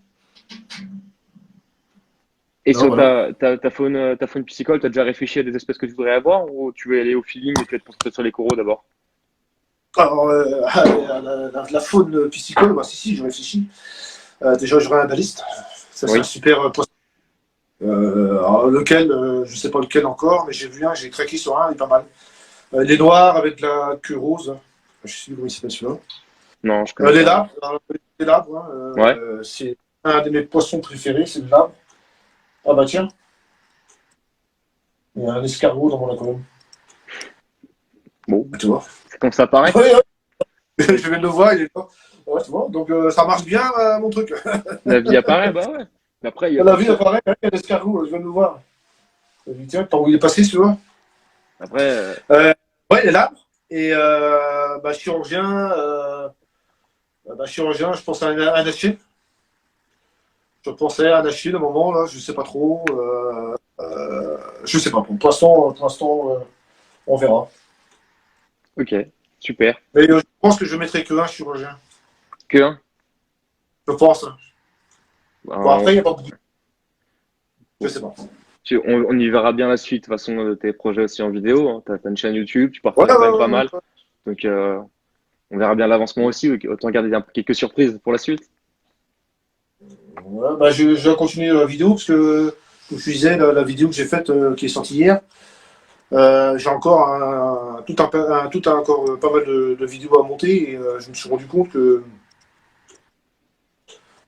Et Non, sur voilà. ta faune piscicole, tu as déjà réfléchi à des espèces que tu voudrais avoir ou tu veux aller au feeling et tu vas te concentrer sur les coraux d'abord? Alors, la faune piscicole, bah, si, je réfléchis. Déjà, j'aurais un baliste. Ça, c'est un Oui, super poisson. Alors, lequel, je ne sais pas lequel encore, mais j'ai vu un, j'ai craqué sur un, il est pas mal. Les noirs avec la queue rose. Je sais plus comment il s'appelle celui-là. non, je connais Les pas. labres. Alors, les labres, hein, Ouais, c'est un de mes poissons préférés, c'est le labre. Ah bah tiens, il y a un escargot dans mon aquarium. Bon, Tu vois. c'est comme ça paraît. Ouais, ouais. Je viens de le voir, il est là. Ouais, tu vois. Donc ça marche bien, mon truc. La vie apparaît, bah ouais. Mais après, il y a La pour vie, ça. apparaît, il y a l'escargot, je viens de le voir. Je dis, tiens, tant où il est passé, tu vois. Après, Euh, ouais, il est là. Et bah, chirurgien, chirurgien, je pense à un Achille. Je pensais à un Achille à un moment, là, je sais pas trop. Je sais pas. Pour l'instant on verra. ok, super. Mais je pense que je mettrai que un chirurgien. Que un. Je pense, hein. Bon, Ben, après, il n'y a pas beaucoup. Je sais pas. on y verra bien la suite, de toute façon, de tes projets aussi en vidéo. Hein. T'as une chaîne YouTube, tu Ouais, partages ouais, quand même pas ouais, mal. ouais. Donc, on verra bien l'avancement aussi. Autant garder quelques surprises pour la suite. Ouais, bah, je vais continuer la vidéo parce que, comme je te disais, la vidéo que j'ai faite, qui est sortie hier, j'ai encore encore pas mal de vidéos à monter et je me suis rendu compte que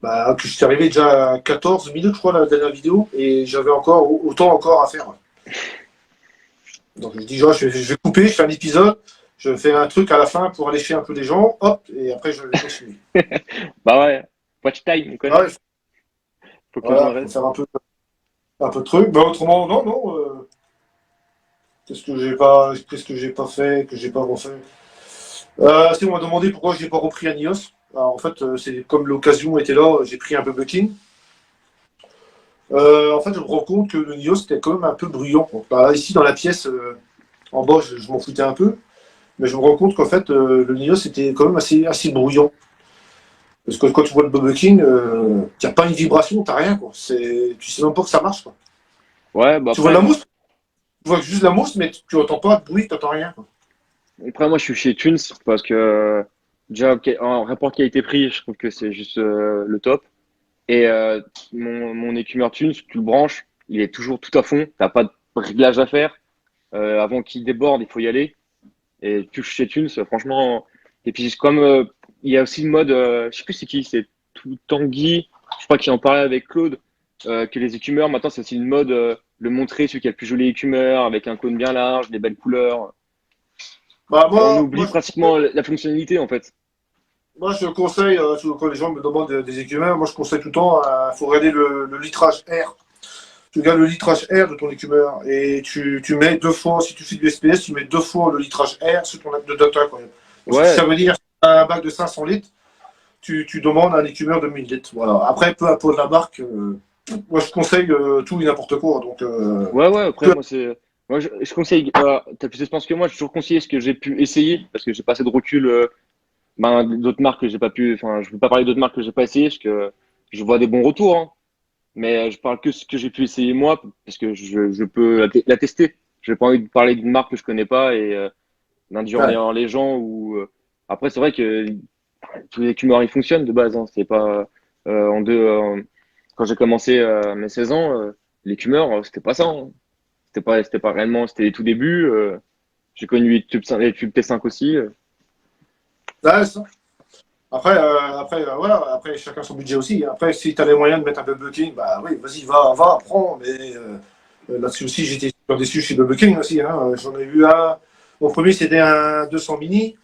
je suis arrivé déjà à 14 minutes, je crois, la dernière vidéo et j'avais encore autant encore à faire. Donc je dis, genre, je vais couper, je fais un épisode, je fais un truc à la fin pour allécher un peu les gens, hop, et après je vais continuer. Bah ouais, watch time, on Ah connaît. ouais, Faut que les gens voilà, faut restent. faire un peu de trucs. Mais autrement, non, non. Qu'est-ce que j'ai pas fait, que j'ai pas refait. Si on m'a demandé pourquoi j'ai pas repris un iOS. Alors, en fait, c'est comme l'occasion était là, j'ai pris un Burger King. En fait, je me rends compte que le Nios était quand même un peu bruyant. Bon, bah, ici, dans la pièce, en bas, je m'en foutais un peu. Mais je me rends compte qu'en fait, le Nios était quand même assez bruyant. Parce que quand tu vois le Burger King, t'as pas une vibration, t'as rien, quoi. Tu sais même pas que ça marche, quoi. Ouais, bah Tu vois de après, la mousse, tu vois juste la mousse, mais tu entends pas de bruit, tu n'entends rien, quoi. moi, je suis chez Tunes parce que déjà, en rapport qualité-prix, je trouve que c'est juste le top. Et mon écumeur Tunes, tu le branches, il est toujours tout à fond. T'as pas de réglage à faire. Avant qu'il déborde, il faut y aller. Et tu chez Tunes, franchement. Et puis, comme il y a aussi le mode, je sais plus c'est qui, c'est tout Tanguy, je crois qu'il en parlait avec Claude, que les écumeurs, maintenant, c'est aussi une mode, le montrer, celui qui a le plus joli écumeur, avec un cône bien large, des belles couleurs. Bah, On moi, oublie pratiquement la fonctionnalité, en fait. je conseille, quand les gens me demandent des écumeurs, moi je conseille tout le temps, il faut regarder le litrage R. Tu regardes le litrage R de ton écumeur et tu mets deux fois, si tu fais du SPS, tu mets deux fois le litrage R sur ton acte de data quand même. Donc, ce que Ouais, ça veut dire, un bac de 500 litres, tu demandes un écumeur de 1000 litres. Voilà. Après, peu importe la marque, moi je conseille tout et n'importe quoi. Donc, ouais, après, peu- moi, moi, je conseille, t'as plus d'expérience que moi, je toujours conseillé ce que j'ai pu essayer, parce que j'ai pas assez de recul, d'autres marques que j'ai pas pu, enfin, je veux pas parler d'autres marques que j'ai pas essayé, parce que je vois des bons retours, hein. Mais je parle que ce que j'ai pu essayer moi, parce que je peux la tester. J'ai pas envie de parler d'une marque que je connais pas et d'induire ouais. les gens ou après c'est vrai que tous les écumeurs ils fonctionnent de base, hein. C'est pas en deux quand j'ai commencé mes 16 ans, l'écumeur c'était pas ça, hein. C'était pas réellement, c'était les tout débuts. J'ai connu les tubes T5 aussi. Ouais, ça. Voilà, après, chacun son budget aussi. Après, si tu as les moyens de mettre un Burger King, bah oui, vas-y, va, prends. Mais là-dessus aussi, j'étais super déçu chez Burger King aussi, hein. J'en ai vu un. Mon premier, c'était un 200 mini.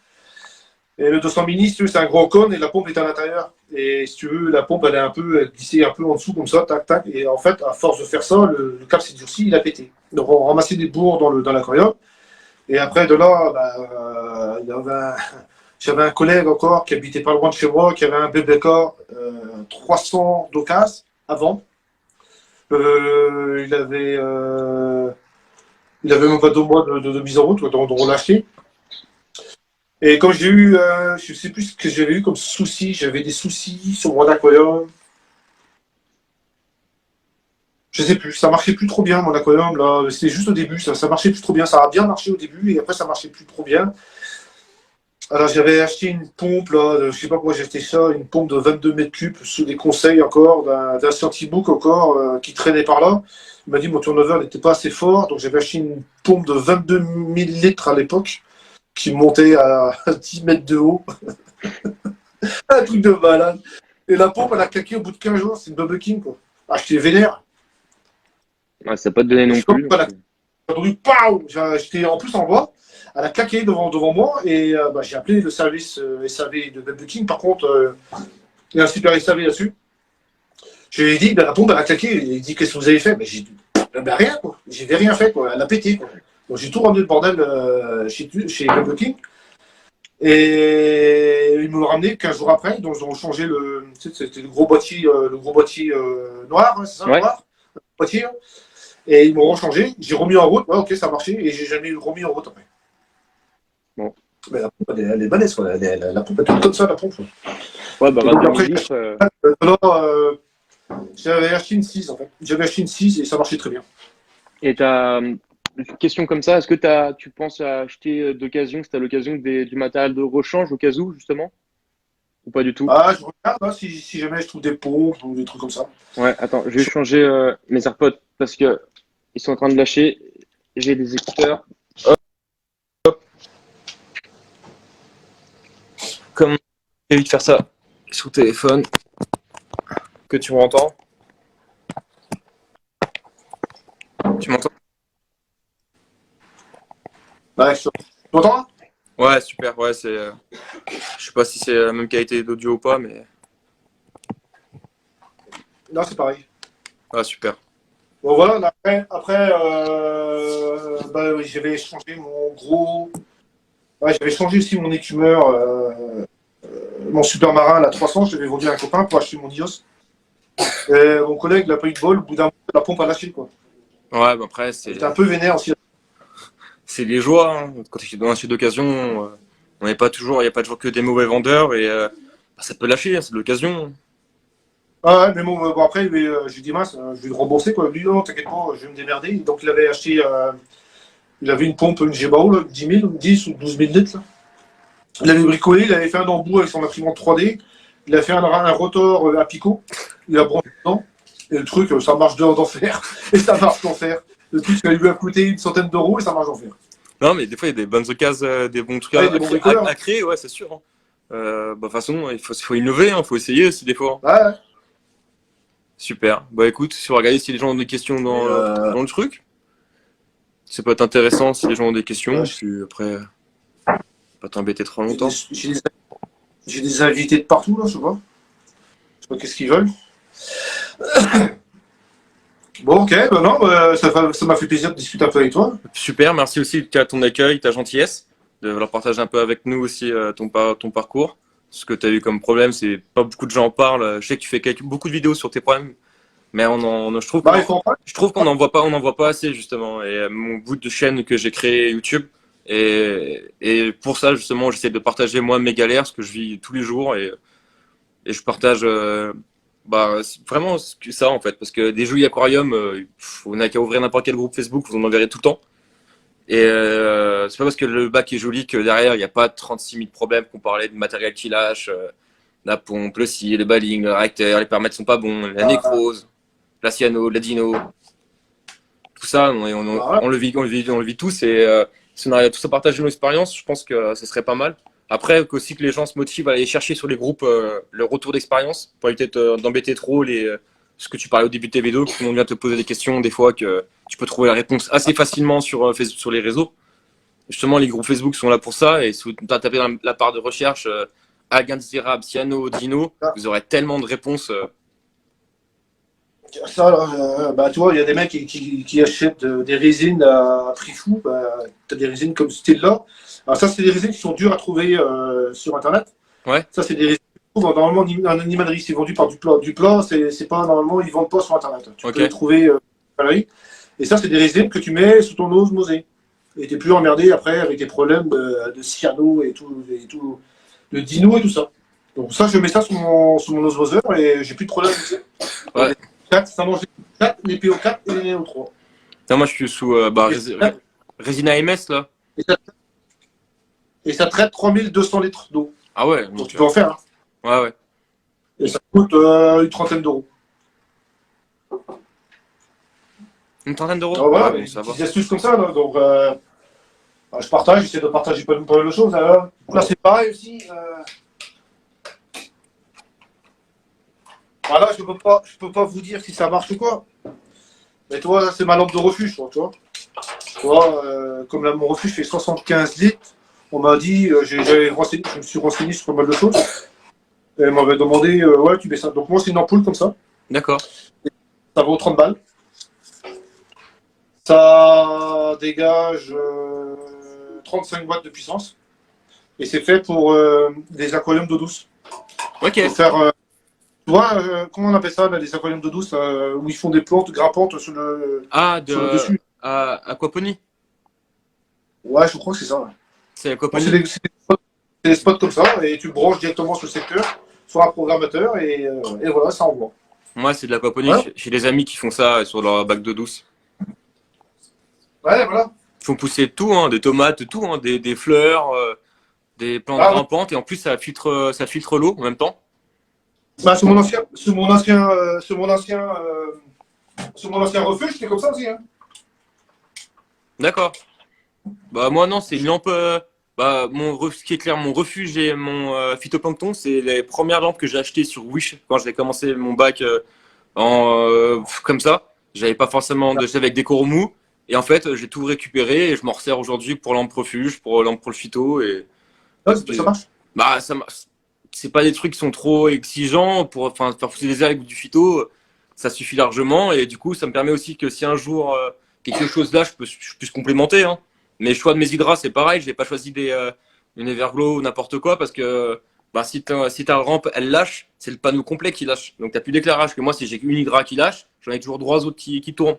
Et le 200 mini, si tu veux, c'est un gros cône et la pompe est à l'intérieur. Et si tu veux, la pompe, elle est un peu glissée un peu en dessous, comme ça, tac, tac. Et en fait, à force de faire ça, le câble s'est durci, il a pété. Donc, on ramassait des bourres dans l'aquarium. Et après, de là, j'avais un collègue encore qui habitait pas loin de chez moi, qui avait un BBK 300 d'occasion avant. Il avait même pas 2 mois de mise en route, de relâcher. Et quand j'ai eu, je sais plus ce que j'avais eu comme souci, j'avais des soucis sur mon aquarium. Je sais plus, ça marchait plus trop bien mon aquarium là. C'était juste au début, ça marchait plus trop bien. Ça a bien marché au début et après ça marchait plus trop bien. Alors j'avais acheté une pompe, là, je sais pas pourquoi j'ai acheté ça, une pompe de 22 mètres cubes sous les conseils encore d'un scientifique encore qui traînait par là. Il m'a dit que mon turnover n'était pas assez fort, donc j'avais acheté une pompe de 22 millilitres à l'époque qui montait à 10 mètres de haut. Un truc de malade. Et la pompe, elle a claqué au bout de 15 jours, c'est une Bubble King quoi. Ah, j'étais vénère. Ouais, ça n'a pas de donné Je non sais pas plus. pourquoi Donc, j'ai entendu PAU. J'étais en plus en bas. Elle a claqué devant moi et j'ai appelé le service SAV de Booking. Par contre, il y a un super SAV là-dessus. Je lui ai dit, la pompe, elle a claqué. Il dit, qu'est-ce que vous avez fait? J'ai dit, rien, quoi. J'avais rien fait, quoi. Elle a pété, quoi. Donc j'ai tout ramené le bordel chez Booking. Et ils me l'ont ramené 15 jours après. Donc ils ont changé c'était le gros boîtier, noir, hein, c'est ça, ouais. noir, le boîtier. Et ils m'ont rechangé. J'ai remis en route. Ouais, ok, ça a marché. Et j'ai jamais remis en route après. Bon. Mais la pompe, elle est balèze, quoi. La pompe, elle tourne comme ça, la pompe. Ouais, bah, Et donc 20 après, 000 litres. j'avais acheté une 6 en fait. J'avais acheté une 6 et ça marchait très bien. Et une question comme ça, est-ce que tu penses à acheter d'occasion, si tu as l'occasion du matériel de rechange au cas où, justement? Ou pas du tout? Ah, je regarde hein, si jamais je trouve des pompes ou des trucs comme ça. Ouais, attends, je vais changer mes AirPods parce que ils sont en train de lâcher. J'ai des écouteurs. Comme j'ai envie de faire ça sous téléphone, que tu m'entends? Tu m'entends? Ouais, tu m'entends là? Ouais, super. Ouais, je sais pas si c'est la même qualité d'audio ou pas, mais Non, c'est pareil. ah, super. Bon voilà, après oui, j'avais changé mon gros. Ouais, j'avais changé aussi mon écumeur, mon super marin, la 300, je l'avais vendu à un copain pour acheter mon Dios. Et mon collègue, il n'a pas eu de bol, au bout d'un moment, la pompe a lâché, quoi. Ouais, bah après, J'étais un peu vénère aussi. c'est les joies. Hein. Quand tu es dans un sud d'occasion, on n'est pas toujours, il n'y a pas toujours que des mauvais vendeurs et bah, ça peut lâcher, hein, c'est de l'occasion. Ah ouais, mais bon après, j'ai dit mince, je vais le rembourser, quoi. Lui, non, t'inquiète pas, je vais me démerder. Donc il avait acheté, il avait une pompe, une Gebao, là, 10 000, 10 ou 12 000 litres, là. Il avait bricolé, il avait fait un embout avec son imprimante 3D, il a fait un rotor à picot, il a branché dedans, et le truc, ça marche d'enfer, et ça marche d'enfer. Le truc, ça lui a coûté une centaine d'euros et ça marche d'enfer. Non, mais des fois, il y a des bonnes occasions, des bons trucs Ouais, des bons bricoleurs. à créer, ouais, c'est sûr. Hein. Bah, de toute façon, il faut innover, il faut essayer aussi des fois. Ouais, ouais. Super. Bah écoute, si vous regardez si les gens ont des questions Mais, dans le truc, ça peut être intéressant si les gens ont des questions. ouais, Puis après, pas t'embêter trop j'ai longtemps. j'ai des invités de partout, là, je sais pas. Je sais pas qu'est-ce qu'ils veulent. Bon, ok, bah non, ça m'a fait plaisir de discuter un peu avec toi. Super, merci aussi de ton accueil, ta gentillesse, de leur partager un peu avec nous aussi ton parcours. Ce que tu as eu comme problème, c'est pas beaucoup de gens en parlent. Je sais que tu fais beaucoup de vidéos sur tes problèmes, mais Bah, il faut en parler. je trouve qu'on n'en voit pas assez justement. Et mon bout de chaîne que j'ai créé YouTube, et pour ça justement, j'essaie de partager moi mes galères, ce que je vis tous les jours, et je partage bah, vraiment ça en fait, parce que des jeux aquarium, on n'a qu'à ouvrir n'importe quel groupe Facebook, vous en enverrez tout le temps. Et c'est pas parce que le bac est joli que derrière il n'y a pas 36 000 problèmes qu'on parlait de matériel qui lâche, la pompe, le scie, le balling, le réacteur, les paramètres sont pas bons, la nécrose, la cyano, la dino, tout ça, Bah, on le vit tous et si on arrive tous à partager nos expériences, je pense que ce serait pas mal. Après, aussi que les gens se motivent à aller chercher sur les groupes le retour d'expérience pour éviter d'embêter trop ce que tu parlais au début de tes vidéos, que tout le monde vient te poser des questions, des fois que tu peux trouver la réponse assez facilement sur les réseaux. Justement, les groupes Facebook sont là pour ça et si vous tapez dans la barre de recherche Alganzira, Cyano, Dino, ah, vous aurez tellement de réponses. ça, bah, tu vois, il y a des mecs qui achètent des résines à prix fou. Bah, tu as des résines comme celle-là. Alors, ça, c'est des résines qui sont dures à trouver sur Internet. Ouais, Ça, c'est des résines qu'on trouve normalement en animalerie. C'est vendu par du plat. Du plat, c'est pas normalement, ils vendent pas sur Internet. Tu peux les ok. trouver à la rue. Et ça, c'est des résines que tu mets sous ton osmosé. Et t'es plus emmerdé après avec des problèmes de cyano et tout, de dino et tout ça. Donc ça, je mets ça sur mon osmoseur et j'ai plus de problème avec ça. Ouais. 4, ça mange les 4, les PO4 et les NO3. Moi, je suis sous Résine AMS là. Et ça, et ça traite 3200 litres d'eau. Ah ouais. Donc tu peux en faire. Hein. Ouais, ouais. Et ça coûte une trentaine d'euros. Une trentaine d'euros. Alors voilà, Ouais, bon, ça va. des astuces comme ça. Là. Donc je partage, j'essaie de partager pas mal de choses. Là, c'est pareil aussi. Voilà, je peux pas vous dire si ça marche ou quoi. Mais toi, là, c'est ma lampe de refuge, tu vois. Tu vois, comme là, mon refuge fait 75 litres, on m'a dit, je me suis renseigné sur pas mal de choses. Et elle m'avait demandé, ouais, tu mets ça. Donc moi, c'est une ampoule comme ça. D'accord. Ça vaut 30 balles. Ça dégage 35 watts de puissance. Et c'est fait pour des aquariums d'eau douce. Ok. Pour faire, tu vois, comment on appelle ça, là, les aquariums d'eau douce, où ils font des plantes grimpantes Ah, sur le dessus. Aquaponie. Ouais, je crois que c'est ça. Ouais. C'est Bon, Aquaponie. c'est des spots comme ça, et tu branches directement sur le secteur, sur un programmateur, et voilà, ça envoie. Moi, c'est de l'aquaponie. Ouais, J'ai des amis qui font ça sur leur bac d'eau douce. ouais, voilà. Ils font pousser tout, hein, des tomates, tout, hein, des fleurs, des plantes Ah, ouais. grimpantes, et en plus, ça filtre l'eau en même temps. Bah, sur mon ancien refuge, c'était comme ça aussi. Hein. D'accord. Bah, moi, non, c'est une lampe. Bah, ce qui est clair, mon refuge et mon phytoplancton, c'est les premières lampes que j'ai achetées sur Wish quand j'ai commencé mon bac comme ça. J'avais pas forcément de j'avais avec des coraux mous. Et en fait, j'ai tout récupéré et je m'en resserre aujourd'hui pour lampe refuge, pour lampe pour le phyto. Ouais, Et ça marche. bah, c'est pas des trucs qui sont trop exigeants pour enfin, faire pousser des herbes avec du phyto. Ça suffit largement. Et du coup, ça me permet aussi que si un jour quelque chose là, je puisse complémenter. Hein. Mais le choix de mes hydras, c'est pareil. J'ai pas choisi une Everglow ou n'importe quoi parce que bah, si ta rampe elle lâche, c'est le panneau complet qui lâche. Donc t'as plus d'éclairage que moi. Si j'ai une hydra qui lâche, j'en ai toujours trois autres qui tournent.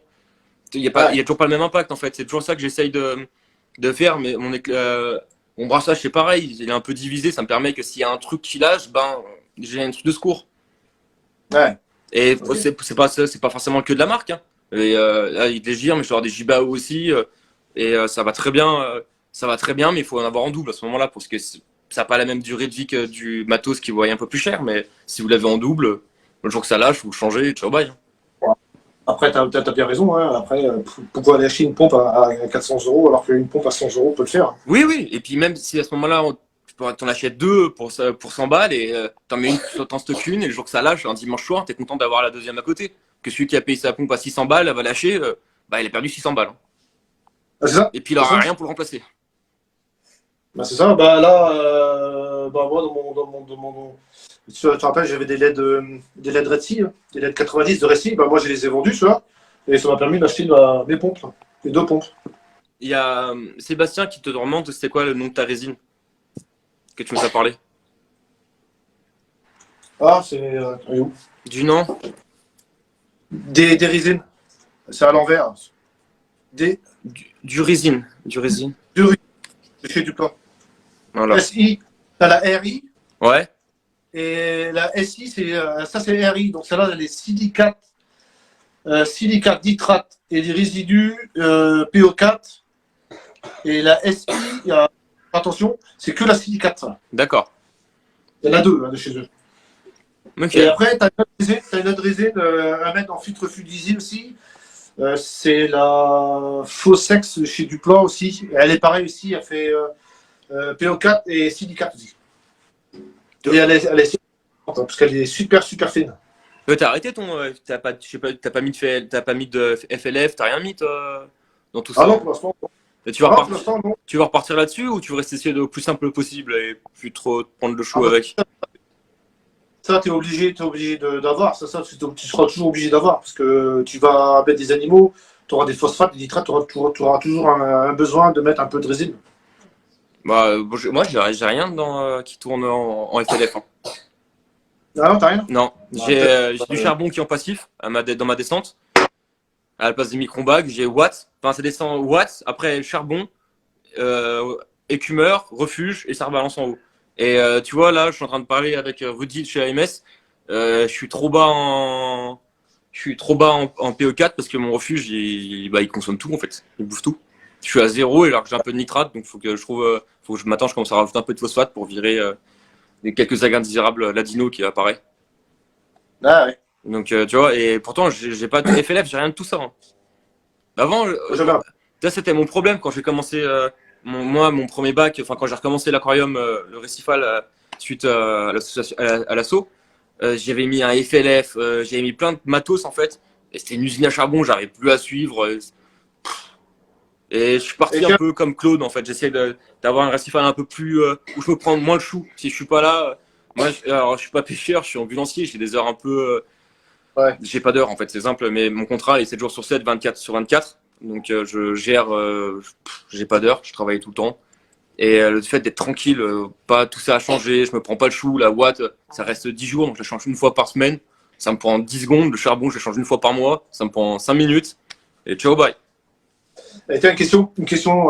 Il y a toujours pas le même impact en fait. C'est toujours ça que j'essaye de faire. Mais mon brassage c'est pareil. Il est un peu divisé. Ça me permet que s'il y a un truc qui lâche, ben j'ai un truc de secours. Ouais. Et Ok. c'est pas forcément que de la marque. Hein. Et là, il y a des gires, mais je vais avoir des Jibao aussi. Et ça va très bien. Ça va très bien, mais il faut en avoir en double à ce moment-là parce que ça n'a pas la même durée de vie que du matos qui vaut un peu plus cher. Mais si vous l'avez en double, le jour que ça lâche, vous le changez, ciao bye. Après, tu as bien raison. Hein. Après, pourquoi aller acheter une pompe à 400 € alors qu'une pompe à 100 € peut le faire? Oui, oui. Et puis même si à ce moment-là, t'en achètes deux pour 100 balles et t'en mets une, t'en stockes une et le jour que ça lâche, un dimanche soir, t'es content d'avoir la deuxième à côté. Que celui qui a payé sa pompe à 600 balles, elle va lâcher, bah il a perdu 600 balles. Hein. Ah, c'est ça? Et puis il C'est aura ça? rien pour le remplacer. Bah, c'est ça. Bah, là, bah, moi, tu te rappelles, j'avais des LED Reci, hein, des LED 90 de Reci. Bah, moi, je les ai vendus, ceux-là. Et ça m'a permis d'acheter mes pompes, là, les deux pompes. Il y a Sébastien qui te demande c'était quoi le nom de ta résine que tu nous as parlé. Ah, c'est. Elle est où? Du nom Des résines. C'est à l'envers. du résine. Du résine. Deux résines de chez Duplat. Voilà. SI, t'as la RI. Ouais. Et la SI, ça c'est RI. Donc celle-là, elle est silicate nitrate et les résidus PO4. Et la SI, attention, c'est que la silicate. Ça. D'accord. Il y en a deux hein, de chez eux. Ok. Et après, tu as une autre résine à mettre en filtre fluidisé aussi. C'est la Fossex chez Duplat aussi. Elle est pareille aussi, elle fait PO4 et silicate aussi. Et elle est parce qu'elle est super fine. T'as arrêté ton. T'as pas, je sais pas, t'as pas mis de FLF, t'as rien mis toi, dans tout Ah ça. non, pour l'instant, non. Et Ah, pour l'instant, non. tu vas repartir là-dessus ou tu veux rester essayer le plus simple possible et plus trop prendre le Ah, chou bah, avec? ça, tu es obligé d'avoir. Ça, tu seras toujours obligé d'avoir parce que tu vas mettre des animaux, tu auras des phosphates, des nitrates, tu auras toujours un besoin de mettre un peu de résine. Bah, moi, j'ai rien qui tourne en FLF. Hein. Ah non, t'as rien? Non, Bah, j'ai du charbon qui est en passif dans ma descente. À la place des micro-bagues, j'ai watts. Enfin, ça descend watts. Après, charbon, écumeur, refuge et ça rebalance en haut. Et tu vois, là, je suis en train de parler avec Rudy de chez AMS. Je suis trop bas en PE4 parce que mon refuge, il consomme tout en fait. Il bouffe tout. Je suis à zéro et alors que j'ai un peu de nitrate, donc faut que je commence à rajouter un peu de phosphate pour virer les quelques algues indésirables ladino qui apparaît. Ah ouais. Donc tu vois, et pourtant j'ai pas de FLF, j'ai rien de tout ça. Hein. Avant, ça c'était mon problème quand j'ai commencé mon premier bac, enfin quand j'ai recommencé l'aquarium, le récifal suite à l'association, à l'assaut, j'avais mis un FLF, j'avais mis plein de matos en fait Et c'était une usine à charbon, j'arrive plus à suivre. Et je suis parti Et un peu comme Claude, en fait. J'essaie d'avoir un récifal un peu plus. Où je peux prendre moins le chou. Si je suis pas là. Moi, alors, je suis pas pêcheur, je suis ambulancier, j'ai des heures un peu. ouais. J'ai pas d'heure, en fait, c'est simple, mais mon contrat est 7 jours sur 7, 24 sur 24. Donc, je gère. J'ai pas d'heure, je travaille tout le temps. Et le fait d'être tranquille, pas tout ça a changé, je me prends pas le chou, la watt, ça reste 10 jours, donc je la change une fois par semaine. Ça me prend 10 secondes, le charbon, je le change une fois par mois, ça me prend 5 minutes. Et ciao, bye. Et tiens, une question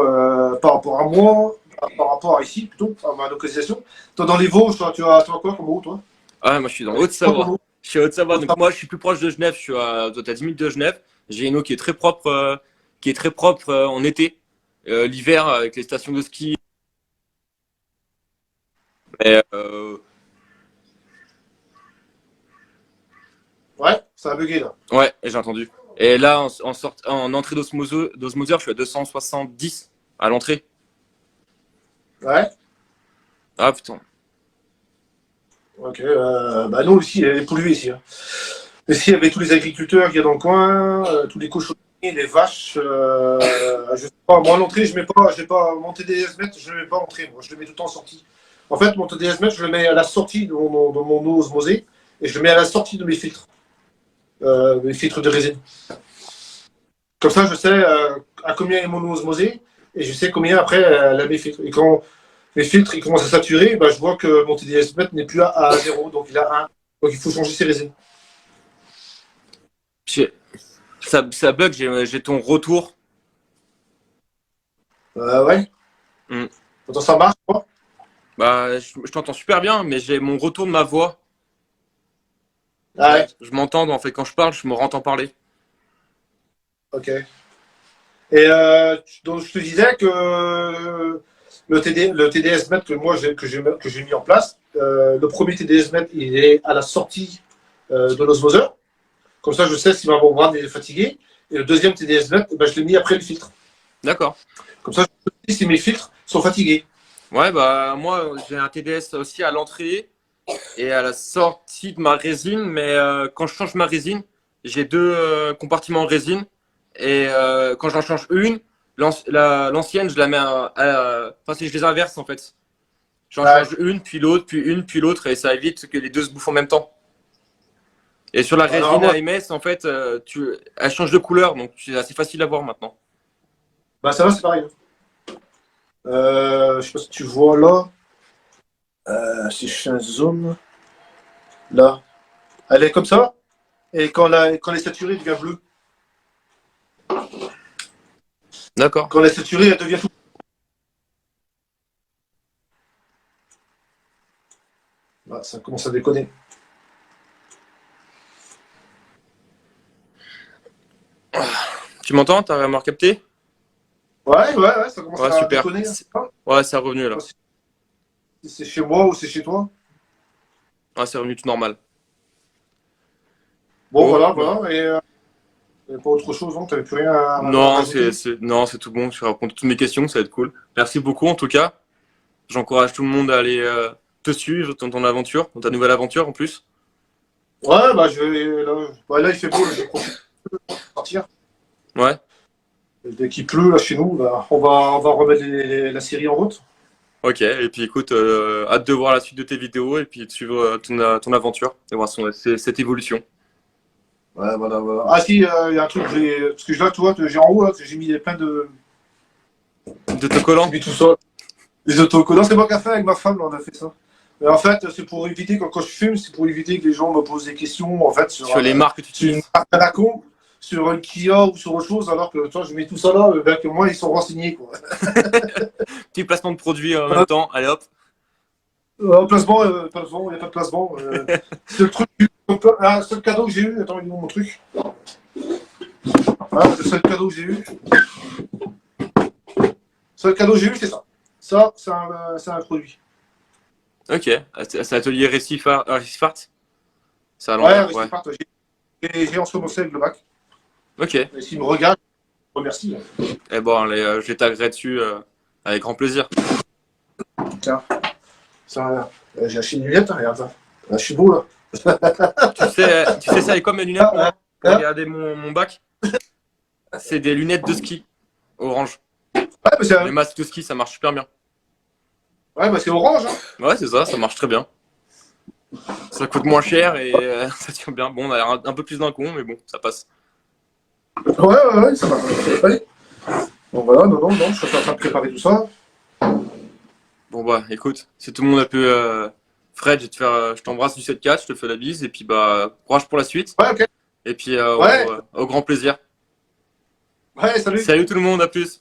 par rapport à moi, par rapport à ici, plutôt, à ma localisation. Toi, dans les Vosges, tu as quoi comme route, toi? Ah, moi je suis dans Haute-Savoie. Je suis à Haute-Savoie, donc moi je suis plus proche de Genève, je suis à 10 minutes de Genève. J'ai une eau qui est très propre en été. L'hiver, avec les stations de ski. Mais, Ouais, ça a bugué, là. ouais, j'ai entendu. Et là, en entrée d'osmoseur, je suis à 270 à l'entrée. Ouais. Ah putain. Ok, bah nous aussi, elle est polluée ici. Hein. Ici, avec tous les agriculteurs qu'il y a dans le coin, tous les cochons, les vaches, je sais pas, moi à l'entrée, je n'ai pas mon TDS mètre, je ne le mets pas en entrée, moi, je le mets tout le temps en sortie. En fait, mon TDS mètre, je le mets à la sortie de mon eau osmosée et je le mets à la sortie de mes filtres de résine. Comme ça, je sais à combien est mon eau osmosée et je sais combien après elle a mes filtres. Et quand mes filtres ils commencent à saturer, bah, je vois que mon TDS mètre n'est plus à 0, donc il a 1. Donc il faut changer ses résines. Ça bug, j'ai ton retour. Ouais. Mm. Attends, ça marche, quoi. Bah, je t'entends super bien, mais j'ai mon retour de ma voix. Ah ouais. Je m'entends, en fait, quand je parle, je me rentends parler. Ok. Et donc je te disais que le TDS mètre que moi que j'ai mis en place, le premier TDS mètre, il est à la sortie de l'osmoseur. Comme ça, je sais si ma membrane est fatiguée. Et le deuxième TDS mètre, ben, je l'ai mis après le filtre. D'accord. Comme ça, je sais si mes filtres sont fatigués. Ouais, bah, moi, j'ai un TDS aussi à l'entrée et à la sortie de ma résine, mais quand je change ma résine, j'ai deux compartiments résine et quand j'en change une, l'ancienne, je la mets enfin, si je les inverse en fait. J'en change une, puis l'autre, puis une, puis l'autre, et ça évite que les deux se bouffent en même temps. Et sur la résine AMS, en fait, elle change de couleur, donc c'est assez facile à voir maintenant. Bah ça va, c'est pareil. Je sais pas si tu vois là. Si je fais un zoom. Là. Elle est comme ça. Et quand elle est saturée, elle devient bleue. D'accord. Quand elle est saturée, elle devient tout. Là, ça commence à déconner. Tu m'entends? T'as vraiment capté? Ouais, ça commence à super. déconner. Ouais, c'est revenu là. Si c'est chez moi ou c'est chez toi. Ouais, c'est revenu tout normal. Bon, voilà. Et pas autre chose, non? T'avais plus rien à rajouter? Non, c'est tout bon. Tu as répondu à toutes mes questions, ça va être cool. Merci beaucoup en tout cas. J'encourage tout le monde à aller te suivre dans ton aventure, dans ta nouvelle aventure en plus. Ouais, bah je vais. Là, il fait beau, là, je vais profiter de partir. Ouais. Dès qu'il pleut là chez nous, bah, on va remettre la série en route. Ok, et puis écoute, hâte de voir la suite de tes vidéos et puis de suivre ton aventure et voir cette évolution. Ouais, voilà. Ah si, il y a un truc, parce que là, tu vois, j'ai en haut, là, j'ai mis plein de. D'autocollants? J'ai mis tout ça. Les autocollants, c'est moi qui a fait avec ma femme, là, on a fait ça. Mais en fait, c'est pour éviter, quand je fume, c'est pour éviter que les gens me posent des questions, en fait, sur les marques que tu utilises. Une marque à la con, sur un Kia ou sur autre chose, alors que toi, je mets tout ça là, ben, que moi, ils sont renseignés, quoi. Petit placement de produit en même temps, allez hop. Placement, il n'y a pas de placement. C'est le truc, le seul cadeau que j'ai eu, attends, il est où mon truc? Le seul cadeau que j'ai eu. Le seul cadeau que j'ai eu, c'est ça. Ça, c'est un produit. Ok, c'est l'atelier Récifart. C'est à Ouais, l'envers, Récifart, j'ai ensemencé avec le bac. Ok. Et s'il me regarde, je te remercie. Et bon, je les taguerai dessus avec grand plaisir. Tiens, ça, j'ai acheté une lunette, regarde ça. Là, je suis beau, là. Tu sais ça avec quoi mes lunettes, moi? pour Hein regarder mon bac. C'est des lunettes de ski orange. Ouais, mais c'est Les masques de ski, ça marche super bien. ouais, bah, c'est orange. Hein. Ouais, c'est ça marche très bien. Ça coûte moins cher et ça tient bien. Bon, on a l'air un peu plus d'un con, mais bon, ça passe. Ouais, ça va. Allez. Bon, voilà, non, je suis en train de préparer tout ça. Bon, bah, écoute, si tout le monde a pu. Fred, je t'embrasse du 7-4, je te fais la bise et puis bah, courage pour la suite. Ouais, ok. Et puis Ouais. au grand plaisir. Ouais, salut. Salut tout le monde, à plus.